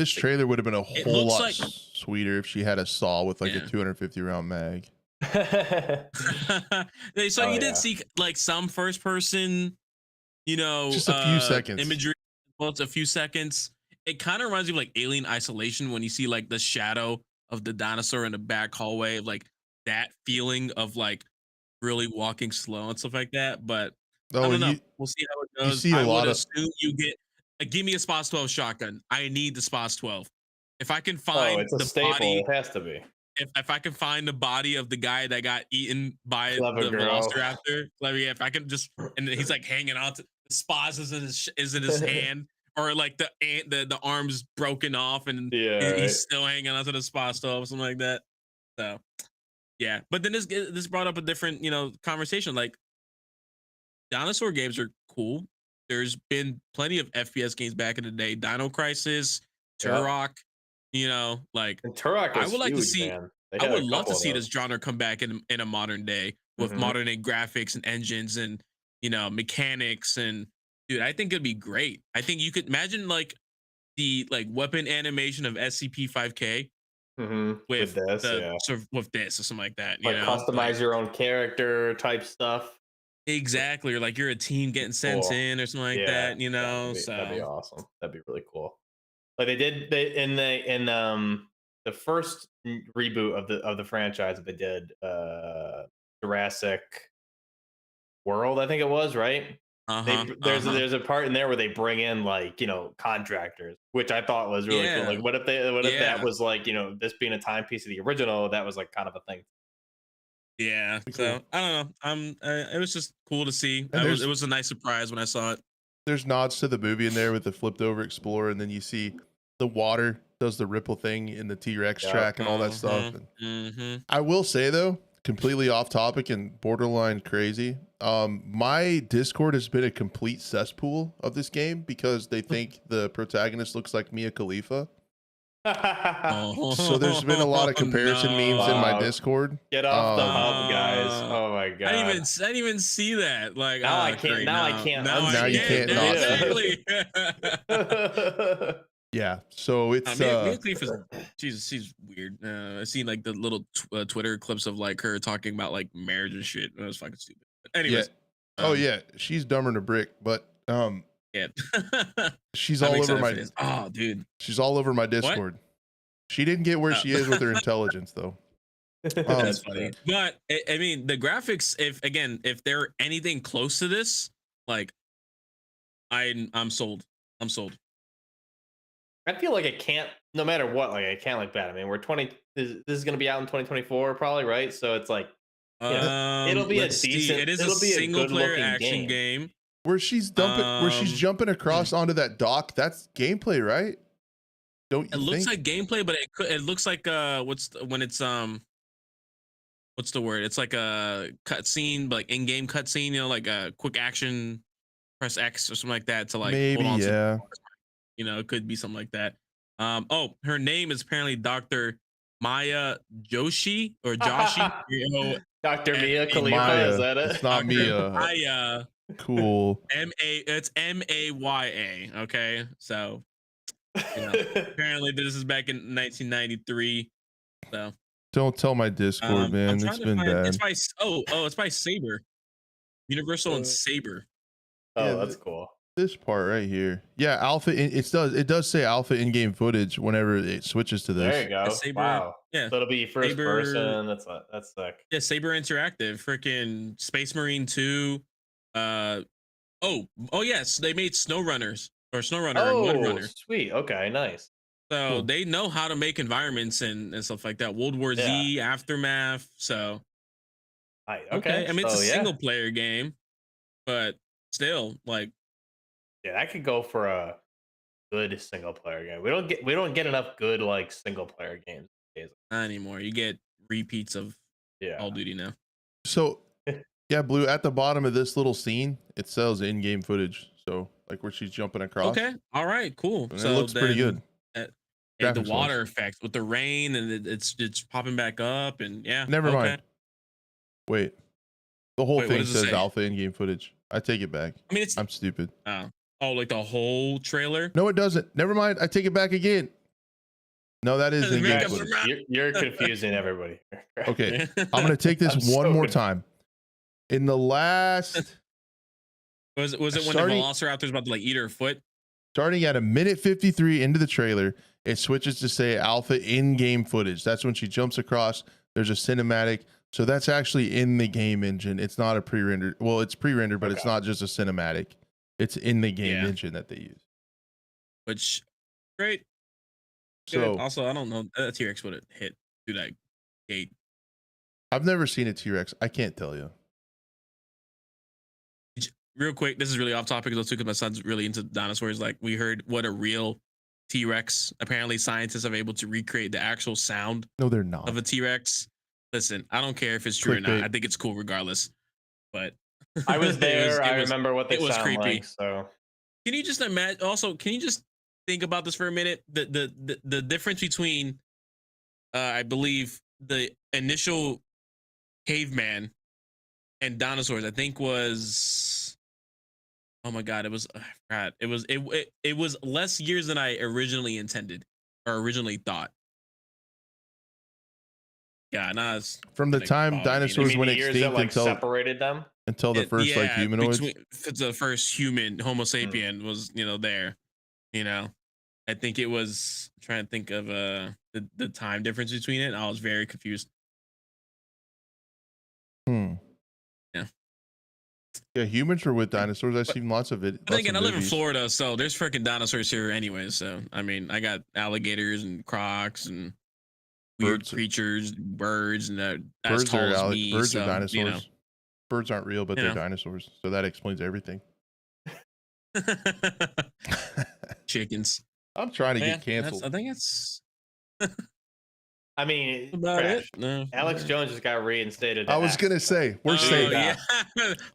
trailer would have been a whole lot sweeter if she had a saw with like a 250 round mag. So you did see like some first person, you know, just a few seconds imagery. Well, it's a few seconds. It kind of reminds me of like Alien Isolation when you see like the shadow of the dinosaur in the back hallway, like that feeling of like really walking slow and stuff like that. But I don't know. We'll see how it goes. I would assume you get give me a SPOS 12 shotgun. I need the SPOS 12. If I can find it's a the staple. body, it has to be. If I can find the body of the guy that got eaten by Clever the girl. Velociraptor, if I can just, and he's like hanging out, the SPOS is in his hand, or like the arm's broken off and he's still hanging onto the SPOS 12 or something like that. So yeah, but then this brought up a different, you know, conversation. Like dinosaur games are cool. There's been plenty of FPS games back in the day. Dino Crisis, Turok, you know, like and Turok I would like to see. I would love to see those. this genre come back in a modern day with modern day graphics and engines and, you know, mechanics. And dude, I think it'd be great. I think you could imagine like the weapon animation of SCP-5K with this or something like that. You know, customize your own character type stuff. Exactly, or like you're a team getting sent in or something like that. You know, that'd be awesome. That'd be really cool. Like in the first reboot of the franchise that they did, Jurassic World, I think it was, right? There's a part in there where they bring in like, you know, contractors, which I thought was really cool. Like, what if that was like, you know, this being a timepiece of the original, that was like kind of a thing. Yeah, so I don't know. It was just cool to see. It was a nice surprise when I saw it. There's nods to the movie in there with the flipped over Explorer, and then you see the water does the ripple thing in the T-Rex track and all that stuff. And I will say though, completely off topic and borderline crazy. My Discord has been a complete cesspool of this game because they think the protagonist looks like Mia Khalifa. Oh, So there's been a lot of comparison memes in my Wow. Discord. Get off the hub, guys. Oh my I god. didn't even see that. Like, Now I oh, can't. great, Now I can't. Now Now I you can. can't not see Exactly. Yeah, so it's Mia Khalifa's, she's weird. I've seen like the little Twitter clips of like her talking about like marriage and shit. It was fucking stupid. But anyways, oh yeah, she's dumber than a brick, but yeah. she's I'm all over excited my for this. Oh, dude. she's all over my Discord. She didn't get where she is with her intelligence though. That's funny. But I mean, the graphics, if they're anything close to this, like, I'm sold. I'm sold. I feel like it can't, no matter what, like it can't look bad. I mean, this is going to be out in 2024 probably, right? So it's like, it'll be a decent, It is a it'll be single player good-looking action game. Where she's jumping across onto that dock, that's gameplay, right? Don't you It looks think? like gameplay, but it looks like what's the word? It's like a cutscene, like in-game cutscene, you know, like a quick action, press X or something like that to like Maybe, hold on yeah. to, you know, it could be something like that. Oh, her name is apparently Dr. Maya Joshi or Joshi. You know, Dr. Mia Khalifa, Maya. is that it? It's not Mia. Maya. Cool. It's Maya. Okay, so you know, apparently this is back in 1993. So Don't tell my Discord, man. It's been bad. It's by it's by Saber, Universal and Saber. Oh, Yeah, that's cool. This part right here, yeah, alpha. It does say alpha in-game footage whenever it switches to this. There you go. Saber, wow. Yeah. So it'll be first Saber, person. That's sick. Yeah, Saber Interactive, freaking Space Marine 2. Yes, they made SnowRunners or SnowRunner and Mudrunner. Sweet. Okay, nice. So Cool. they know how to make environments and stuff like that. World War Z, Aftermath. So okay. I mean, it's a single player game, but still, like, yeah, that could go for a good single player game. We don't get enough good like single player games these days. not anymore. You get repeats of Call of Duty now. So yeah, Blue, at the bottom of this little scene, it sells in-game footage. So like where she's jumping across. Okay. All right. Cool. And So it looks pretty good. The water effect with the rain and it's popping back up and yeah. Never mind. Wait. The whole thing says say? alpha in-game footage. I take it back. I mean, I'm stupid. Like the whole trailer? No, it doesn't. Never mind. I take it back again. No, that is in-game footage. You're confusing everybody. Okay. I'm going to take this one more time. In the last... Was it when the Velociraptor's about to like eat her foot? Starting at a minute 53 into the trailer, it switches to say alpha in-game footage. That's when she jumps across. There's a cinematic. So that's actually in the game engine. It's not a pre-rendered. Well, it's pre-rendered, but it's not just a cinematic. It's in the game engine that they use. Which, great. So good. Also, I don't know T-Rex would have hit through that gate. I've never seen a T-Rex. I can't tell you. Real quick, this is really off topic because my son's really into dinosaurs. Like we heard what a real T-Rex. Apparently, scientists are able to recreate the actual sound. No, they're not. Of a T-Rex. Listen, I don't care if it's true or not. I think it's cool regardless. But I was there. I remember what they sound creepy. Like. So can you just imagine? Also, can you just think about this for a minute? The difference between, I believe, the initial caveman and dinosaurs. I think was, oh my god, it was. I forgot. It was less years than I originally intended or originally thought. Yeah, nah, from the time dinosaurs went extinct until separated them until the first like humanoids. The first human Homo sapien was there. I think it was I'm trying to think of the time difference between it. I was very confused. Yeah, humans were with dinosaurs. I've seen lots of it. But again, I live in Florida, so there's freaking dinosaurs here anyway. So I mean, I got alligators and crocs and weird creatures, birds, and as tall as me. Birds are dinosaurs. Birds aren't real, but they're dinosaurs. So that explains everything. Chickens. I'm trying to get canceled. I think it's I mean, About Crash, it. No. Alex Jones just got reinstated. I was gonna say we're safe. Yeah,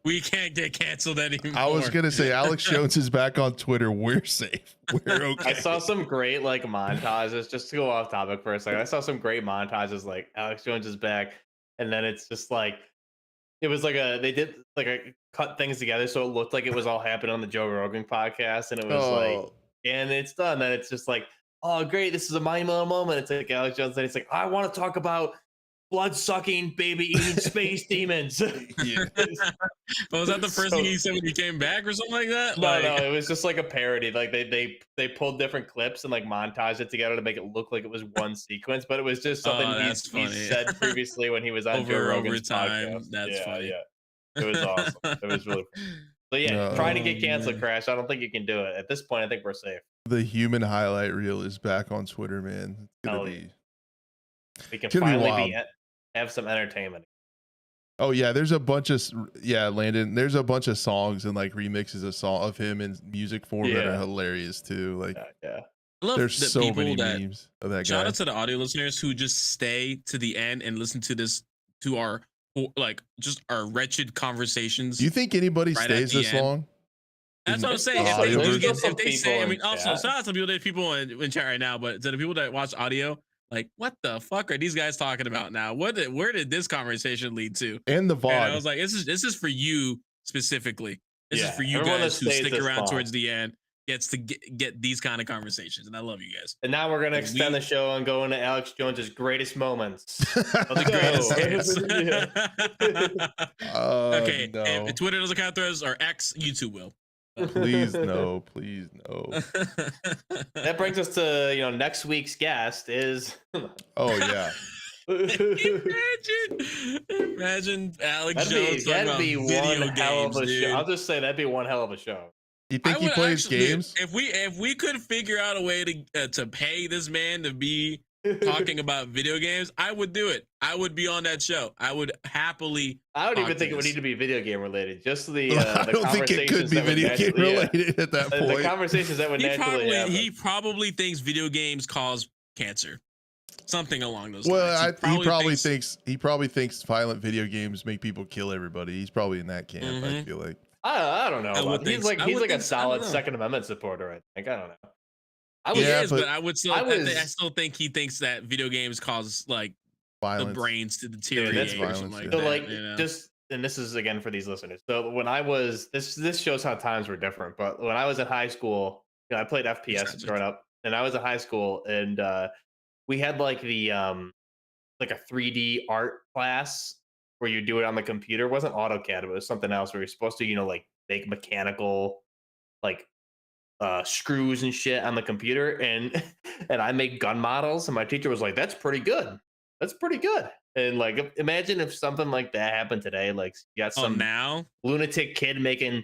we can't get canceled anymore. I was gonna say Alex Jones is back on Twitter. We're safe. We're okay. I saw some great like montages. Just to go off topic for a second, I saw some great montages like Alex Jones is back, and then it's just like it was like they did like a cut things together so it looked like it was all happening on the Joe Rogan podcast, and it was like, and it's done. Then it's just like, oh great, this is a monumental moment. It's like Alex Jones, and it's like, I want to talk about blood sucking, baby eating space demons. Yeah. But was that the first thing he said when he came back or something like that? No, it was just like a parody. Like they pulled different clips and like montaged it together to make it look like it was one sequence, but it was just something he said previously when he was on Joe Rogan's podcast. That's funny. Yeah, it was awesome. It was really cool. So yeah, trying to get canceled, Crash. I don't think you can do it at this point. I think we're safe. The human highlight reel is back on Twitter, man. It's gonna be. We can finally have some entertainment. Oh yeah, there's a bunch of Landon. There's a bunch of songs and like remixes of him in music form that are hilarious too. Like, yeah. I love there's so many that, memes of that guy. Shout out to the audio listeners who just stay to the end and listen to this, to our like just our wretched conversations. Do you think anybody stays this long? That's what I'm saying. If they say, I mean, also shout out to people in chat right now, but to the people that watch audio. Like, what the fuck are these guys talking about now? Where did this conversation lead to? And the VOD. And I was like, this is for you specifically. This is for you guys who stick around towards the end, gets to get these kind of conversations. And I love you guys. And now we're gonna extend the show and go into Alex Jones's greatest moments. The greatest. Okay. No. If Twitter doesn't count threads or X, YouTube will. Please no. That brings us to next week's guest is. Oh yeah. Imagine Alex Jones. That'd be one hell of a show. I'll just say that'd be one hell of a show. You think he plays games? If we could figure out a way to pay this man to be talking about video games, I would do it. I would be on that show. I would happily. I don't even think it would need to be video game related. Just the I don't think it could be video game related at that point. The conversations that would naturally happen. He probably thinks video games cause cancer. Something along those lines. Well, he probably thinks violent video games make people kill everybody. He's probably in that camp. I feel like. I don't know. He's like a solid Second Amendment supporter. I think. I don't know. But I still think he thinks that video games cause like violence. The brains to deteriorate. That's violence. So like just, and this is again for these listeners. So when I was this shows how times were different. But when I was in high school, I played FPS growing up, and I was in high school, and we had like the like a 3D art class where you do it on the computer. It wasn't AutoCAD, but it was something else where you're supposed to like make mechanical like screws and shit on the computer, and I make gun models, and my teacher was like, that's pretty good, and like imagine if something like that happened today. Like you got some lunatic kid making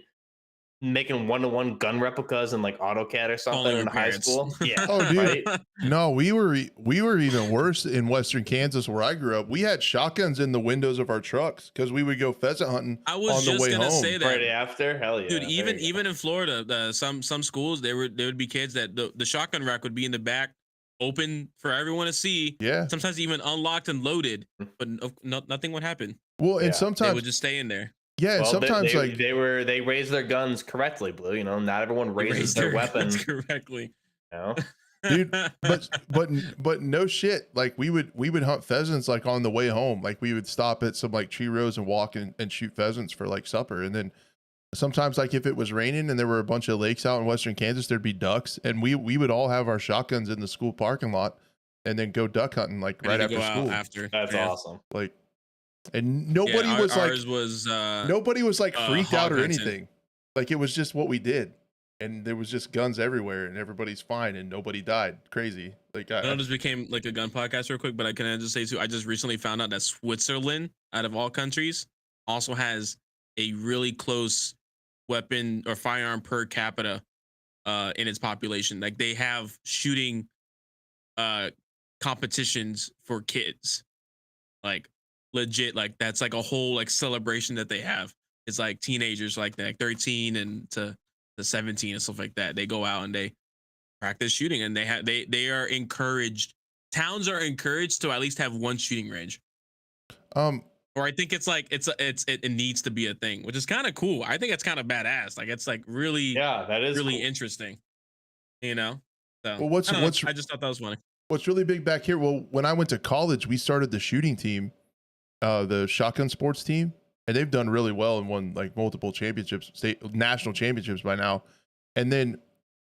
1-to-1 gun replicas in like AutoCAD or something in high school. Yeah. Oh, dude. Right? No, we were even worse in Western Kansas where I grew up. We had shotguns in the windows of our trucks because we would go pheasant hunting on the way home. Say that. Right after, hell yeah, dude. Even in Florida, some schools there would be kids that the shotgun rack would be in the back, open for everyone to see. Yeah. Sometimes even unlocked and loaded, but nothing would happen. Well, and sometimes they would just stay in there. Yeah, and sometimes they raise their guns correctly, Blue. Not everyone raises their weapons correctly. Dude, but no shit. Like we would hunt pheasants like on the way home. Like we would stop at some like tree rows and walk and shoot pheasants for like supper. And then sometimes like if it was raining and there were a bunch of lakes out in Western Kansas, there'd be ducks, and we would all have our shotguns in the school parking lot and then go duck hunting like right after school. That's awesome. Like. And nobody was like freaked out or anything. Like it was just what we did, and there was just guns everywhere, and everybody's fine, and nobody died. Crazy. Like I just became like a gun podcast real quick, but I can just say too, I just recently found out that Switzerland, out of all countries, also has a really close weapon or firearm per capita in its population. Like they have shooting competitions for kids, like. Legit, like that's like a whole like celebration that they have. It's like teenagers like 13 and to 17 and stuff like that. They go out and they practice shooting, and they are encouraged towns are encouraged to at least have one shooting range. Or I think it's like it needs to be a thing, which is kind of cool. I think it's kind of badass. Like it's like really that is really cool. interesting. You know. So well, I just thought that was funny. What's really big back here? Well, when I went to college, we started the shooting team, the shotgun sports team, and they've done really well and won like multiple championships, national championships by now. And then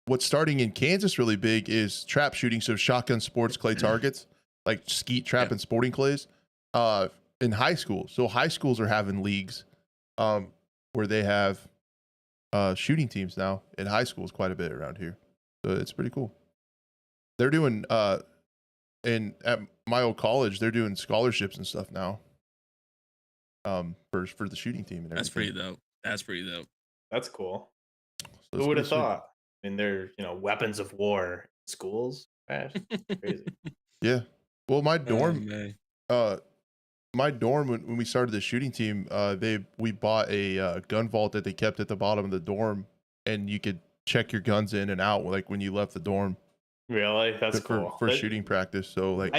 what's starting in Kansas really big is trap shooting. So shotgun sports clay targets, like skeet trap and sporting clays, in high school. So high schools are having leagues, where they have shooting teams now in high schools quite a bit around here. So it's pretty cool. They're doing and at my old college, they're doing scholarships and stuff now. For the shooting team and everything. That's pretty dope. That's pretty dope. That's cool. So who would have thought? I mean, they're weapons of war in schools. Gosh, crazy. Yeah. Well, my dorm, when we started the shooting team, we bought a gun vault that they kept at the bottom of the dorm, and you could check your guns in and out like when you left the dorm. Really? That's cool. For shooting practice. So like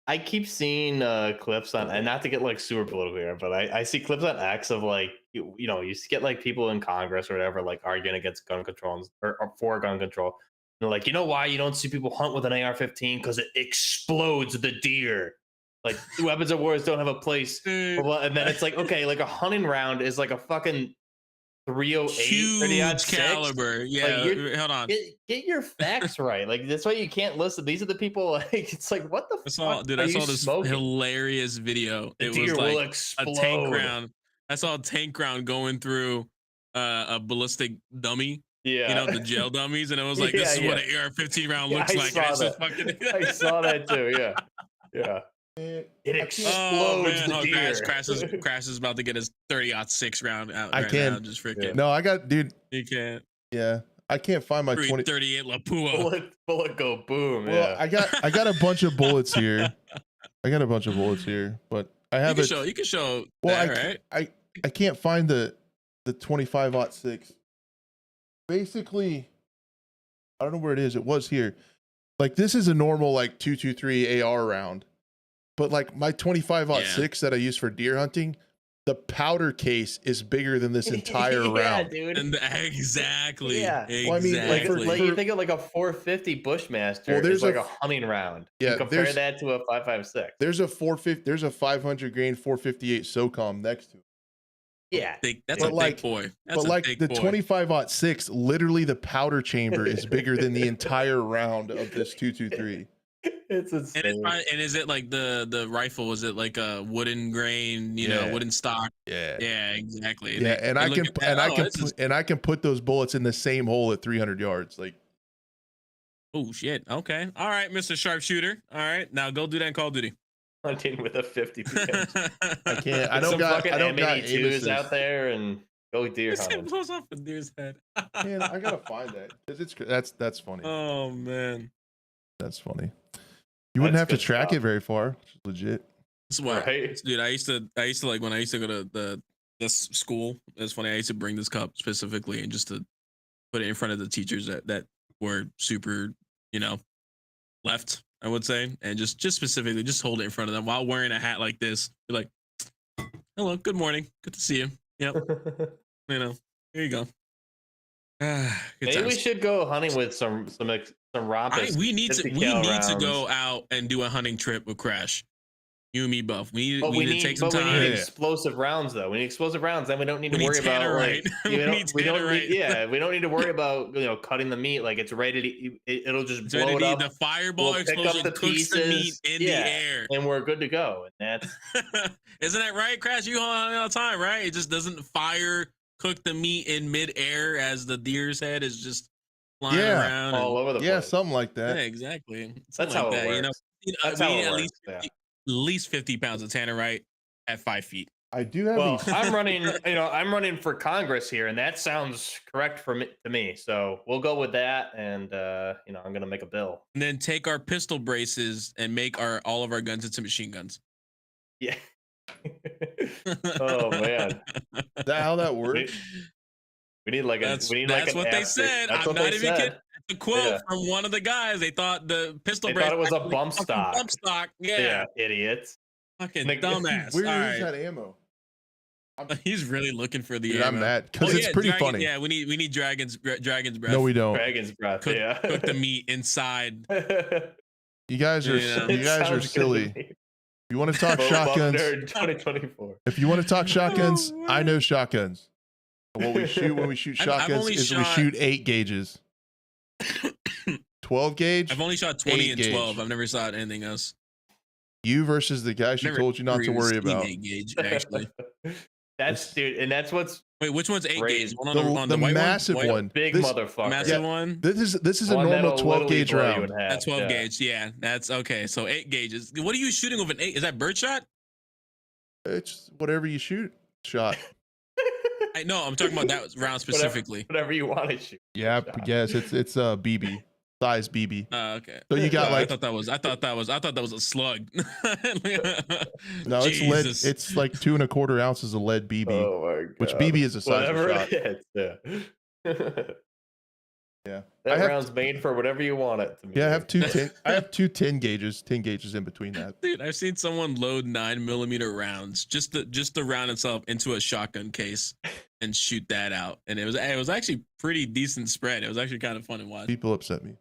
I keep seeing clips on, and not to get like super political here, but I see clips on X of like you get like people in Congress or whatever like arguing against gun control or for gun control. And they're like, you know why you don't see people hunt with an AR-15? Because it explodes the deer. Like weapons of war don't have a place. And then it's like, okay, like a hunting round is like a fucking 308 huge caliber. Yeah, like hold on. Get your facts right. Like that's why you can't listen. These are the people. Like it's like what the fuck? Dude, I saw this hilarious video. It was like a tank round. I saw a tank round going through a ballistic dummy. Yeah, you know the gel dummies, and it was like this is what an AR-15 round looks like. I saw that too. Yeah. It explodes the deer. Crash is about to get his 30-06 round out. I can't. Now, just freaking. No, I got, dude. You can't. Yeah, I can't find my 38 Lapua. Bullet go boom. Well, yeah. I got a bunch of bullets here. But I have you can show. Well, right? I can't find the 25-06. Basically, I don't know where it is. It was here. Like this is a normal like 223 AR round. But like my 25-06 that I use for deer hunting, the powder case is bigger than this entire round. Dude. Exactly. Yeah. Well, I mean, like you think of like a 450 Bushmaster. Well, there's like a hunting round. Yeah. Compare that to a 5.56. There's a 450. There's a 500 grain 458 SOCOM next to it. Yeah, that's a big boy. But like the 25-06, literally the powder chamber is bigger than the entire round of this 223. It's insane. And is it like the rifle? Is it like a wooden grain, wooden stock? Yeah, exactly. Yeah, and I can put those bullets in the same hole at 300 yards. Like, oh shit. Okay, all right, Mr. Sharpshooter. All right, now go do that in Call of Duty. Hunting with a 50 pitch. I can't. I don't got M82s out there and go deer hunting. Blows off a deer's head. Man, I gotta find that because that's funny. Oh man, that's funny. You wouldn't have to track it very far. Legit. That's why, dude. I used to like when I used to go to this school. It's funny. I used to bring this cup specifically and just to put it in front of the teachers that were super, left. I would say, and just specifically, just hold it in front of them while wearing a hat like this. Be like, "Hello, good morning, good to see you." Yep, here you go. Maybe we should go hunting with some rompers. We need to go out and do a hunting trip with Crash. You and me, Buff. We need to take some time. We need explosive rounds, though. We need explosive rounds. Then we don't need to worry about we don't need to worry about cutting the meat. Like it's ready to. It'll just blow it up. The fireball explosion cooks the meat in the air, and we're good to go. And that's isn't that right, Crash? You hunt all the time, right? It just doesn't cook the meat in midair as the deer's head is just flying around all over the place. Yeah, something like that. Yeah, exactly. That's how it works. That's how it works. At least 50 pounds of tannerite at 5 feet. I do have. I'm running for Congress here, and that sounds correct to me. So we'll go with that, and I'm gonna make a bill. And then take our pistol braces and make all of our guns into machine guns. Yeah. Oh man, is that how that works? We need like that's what they said. I'm not even kidding. the quote from one of the guys. They thought the pistol. They thought it was a bump stock. Bump stock. Yeah, idiots. Fucking dumbass. Where is that ammo? He's really looking for the Dude, ammo. I'm mad because it's pretty funny. Yeah, we need dragon's breath. No, we don't. Dragon's breath. Cook the meat inside. You guys are silly. You want to talk shotguns? 2024. If you want to talk shotguns, I know shotguns. What we shoot when we shoot shotguns is we shoot 8 gauges. 12 gauge. I've only shot 20 and 12. I've never shot anything else. You versus the guys who told you not to worry about. 8 gauge, actually. That's what's. Wait, which one's 8 gauge? One on the massive one. Big motherfucker. Massive one. This is a normal 12 gauge round. That's 12 gauge. Yeah, that's okay. So 8 gauges. What are you shooting with an 8? Is that birdshot? It's whatever you shoot. Shot. I know. I'm talking about that round specifically. Whatever you want to shoot. Yeah, yes. It's a BB. Size BB. Okay. So you got like I thought that was a slug. No, it's lead. It's like 2¼ ounces of lead BB. Oh my God. Which BB is a size Whatever of shot. it is. Yeah. Yeah. That round's made for whatever you want it to be. Yeah, I have two 10 gauges in between that. Dude, I've seen someone load 9mm rounds, just the round itself, into a shotgun case and shoot that out. And it was actually pretty decent spread. It was actually kind of fun to watch. People upset me.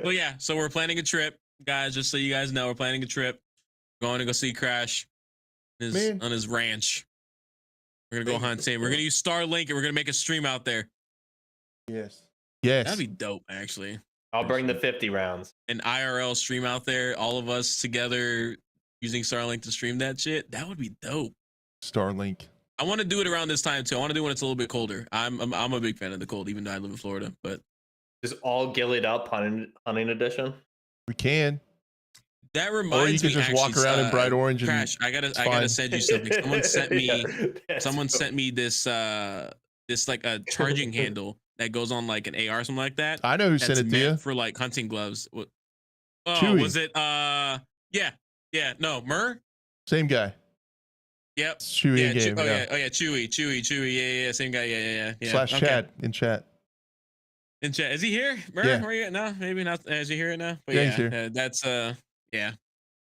Well, yeah, so we're planning a trip, guys. Just so you guys know, we're planning a trip. We're going to go see Crash on his ranch. We're gonna go hunting. We're gonna use Starlink and we're gonna make a stream out there. Yes. That'd be dope, actually. I'll bring the 50 rounds. An IRL stream out there, all of us together using Starlink to stream that shit. That would be dope. Starlink. I want to do it around this time too. I want to do it when it's a little bit colder. I'm a big fan of the cold, even though I live in Florida. But just all gillied up hunting edition. We can. That reminds me. Or you can just walk around in bright orange. Crash. I gotta send you something. Someone sent me this like a charging handle that goes on like an AR or something like that. I know who sent it to you. For like hunting gloves. Oh, Chewy. Was it? Yeah. No, Murr. Same guy. Yep. Chewy in game. Chewy. Yeah. Same guy. Yeah. Slash okay. Chad in chat. In chat. Is he here? Murr, yeah. Where are you at now? Maybe not. Is he here now? But he's here. That's yeah.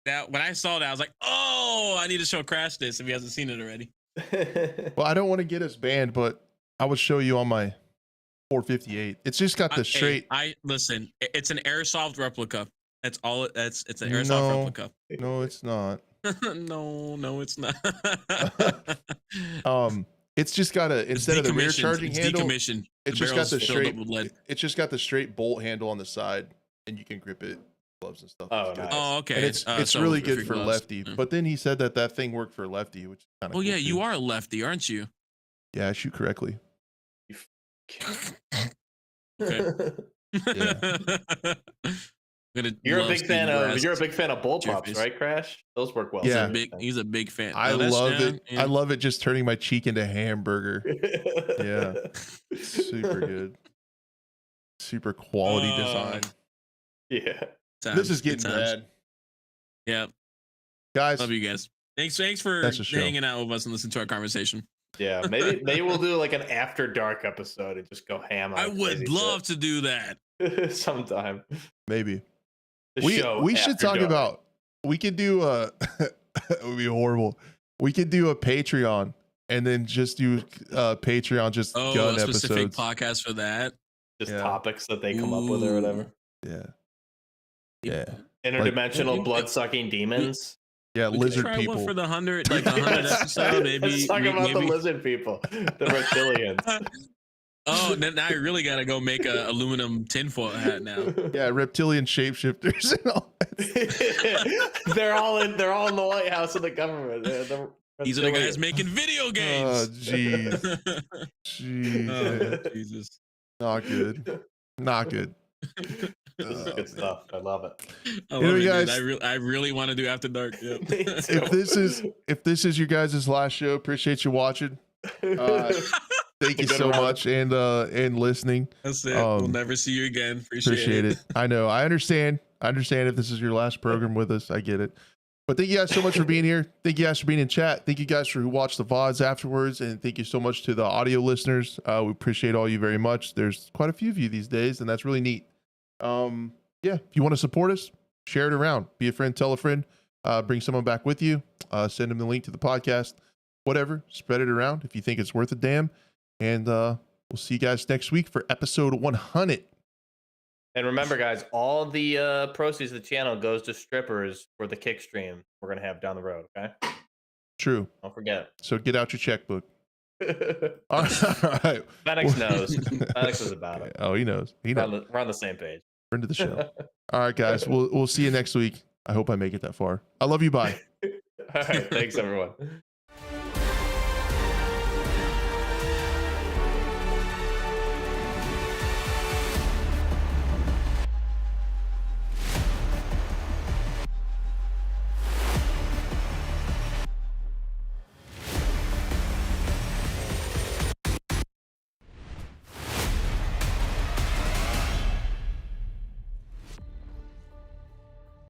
That when I saw that, I was like, oh, I need to show Crash this if he hasn't seen it already. Well, I don't want to get us banned, but I would show you on my 458. It's just got the straight. Listen. It's an airsoft replica. That's all. It's an airsoft replica. No, it's not. no, it's not. It's just got instead of the rear charging handle, it's just got the straight. It's just got the straight bolt handle on the side, and you can grip it. Gloves and stuff. Oh, nice. Oh, okay. And it's so really good for gloves. lefty. Yeah. But then he said that thing worked for lefty, which is kind of. Oh, cool yeah, too. you are a lefty, aren't you? Yeah, I shoot correctly. Okay. You're a big fan of bullpups, right, Crash? Those work well. Yeah, he's a big fan. I love it. Yeah. I love it just turning my cheek into hamburger. Yeah, super good. Super quality design. Yeah. This is getting bad. Yeah. Guys. Love you guys. Thanks for hanging out with us and listening to our conversation. Yeah. Maybe we'll do like an after dark episode and just go ham on I would love to do that. Sometime. Maybe. We should talk about we could do it would be horrible. We could do a Patreon and then just do Patreon gun a specific episodes. Podcast for that. Just topics that they come up with or whatever. Yeah. Interdimensional blood-sucking demons. Yeah, lizard people. For the 100 episode, maybe. Let's talk about the lizard people, the reptilians. Oh, now I really gotta go make a aluminum tinfoil hat now. Yeah, reptilian shapeshifters and all that. they're all in the White House of the government. These are the guys making video games. Oh, jeez. Jeez. Oh, Jesus. Not good. Not good. This is good stuff. I love it. I love it, guys. I really want to do After Dark. Yep. If this is your guys' last show, appreciate you watching. Thank you so much and listening. That's it. We'll never see you again. Appreciate it. I know. I understand if this is your last program with us. I get it. But thank you guys so much for being here. Thank you guys for being in chat. Thank you guys for who watched the VODs afterwards. And thank you so much to the audio listeners. We appreciate all you very much. There's quite a few of you these days, and that's really neat. Yeah, if you want to support us, share it around. Be a friend, tell a friend, bring someone back with you, send them the link to the podcast, whatever, spread it around if you think it's worth a damn. And we'll see you guys next week for episode 100. And remember, guys, all the proceeds of the channel goes to strippers for the kick stream we're going to have down the road, okay? True. Don't forget. So get out your checkbook. All right. Fenix knows. Fenix is about it. Oh, he knows. He knows. We're on the same page. Friend of the show. All right, guys. We'll see you next week. I hope I make it that far. I love you. Bye. All right. Thanks, everyone.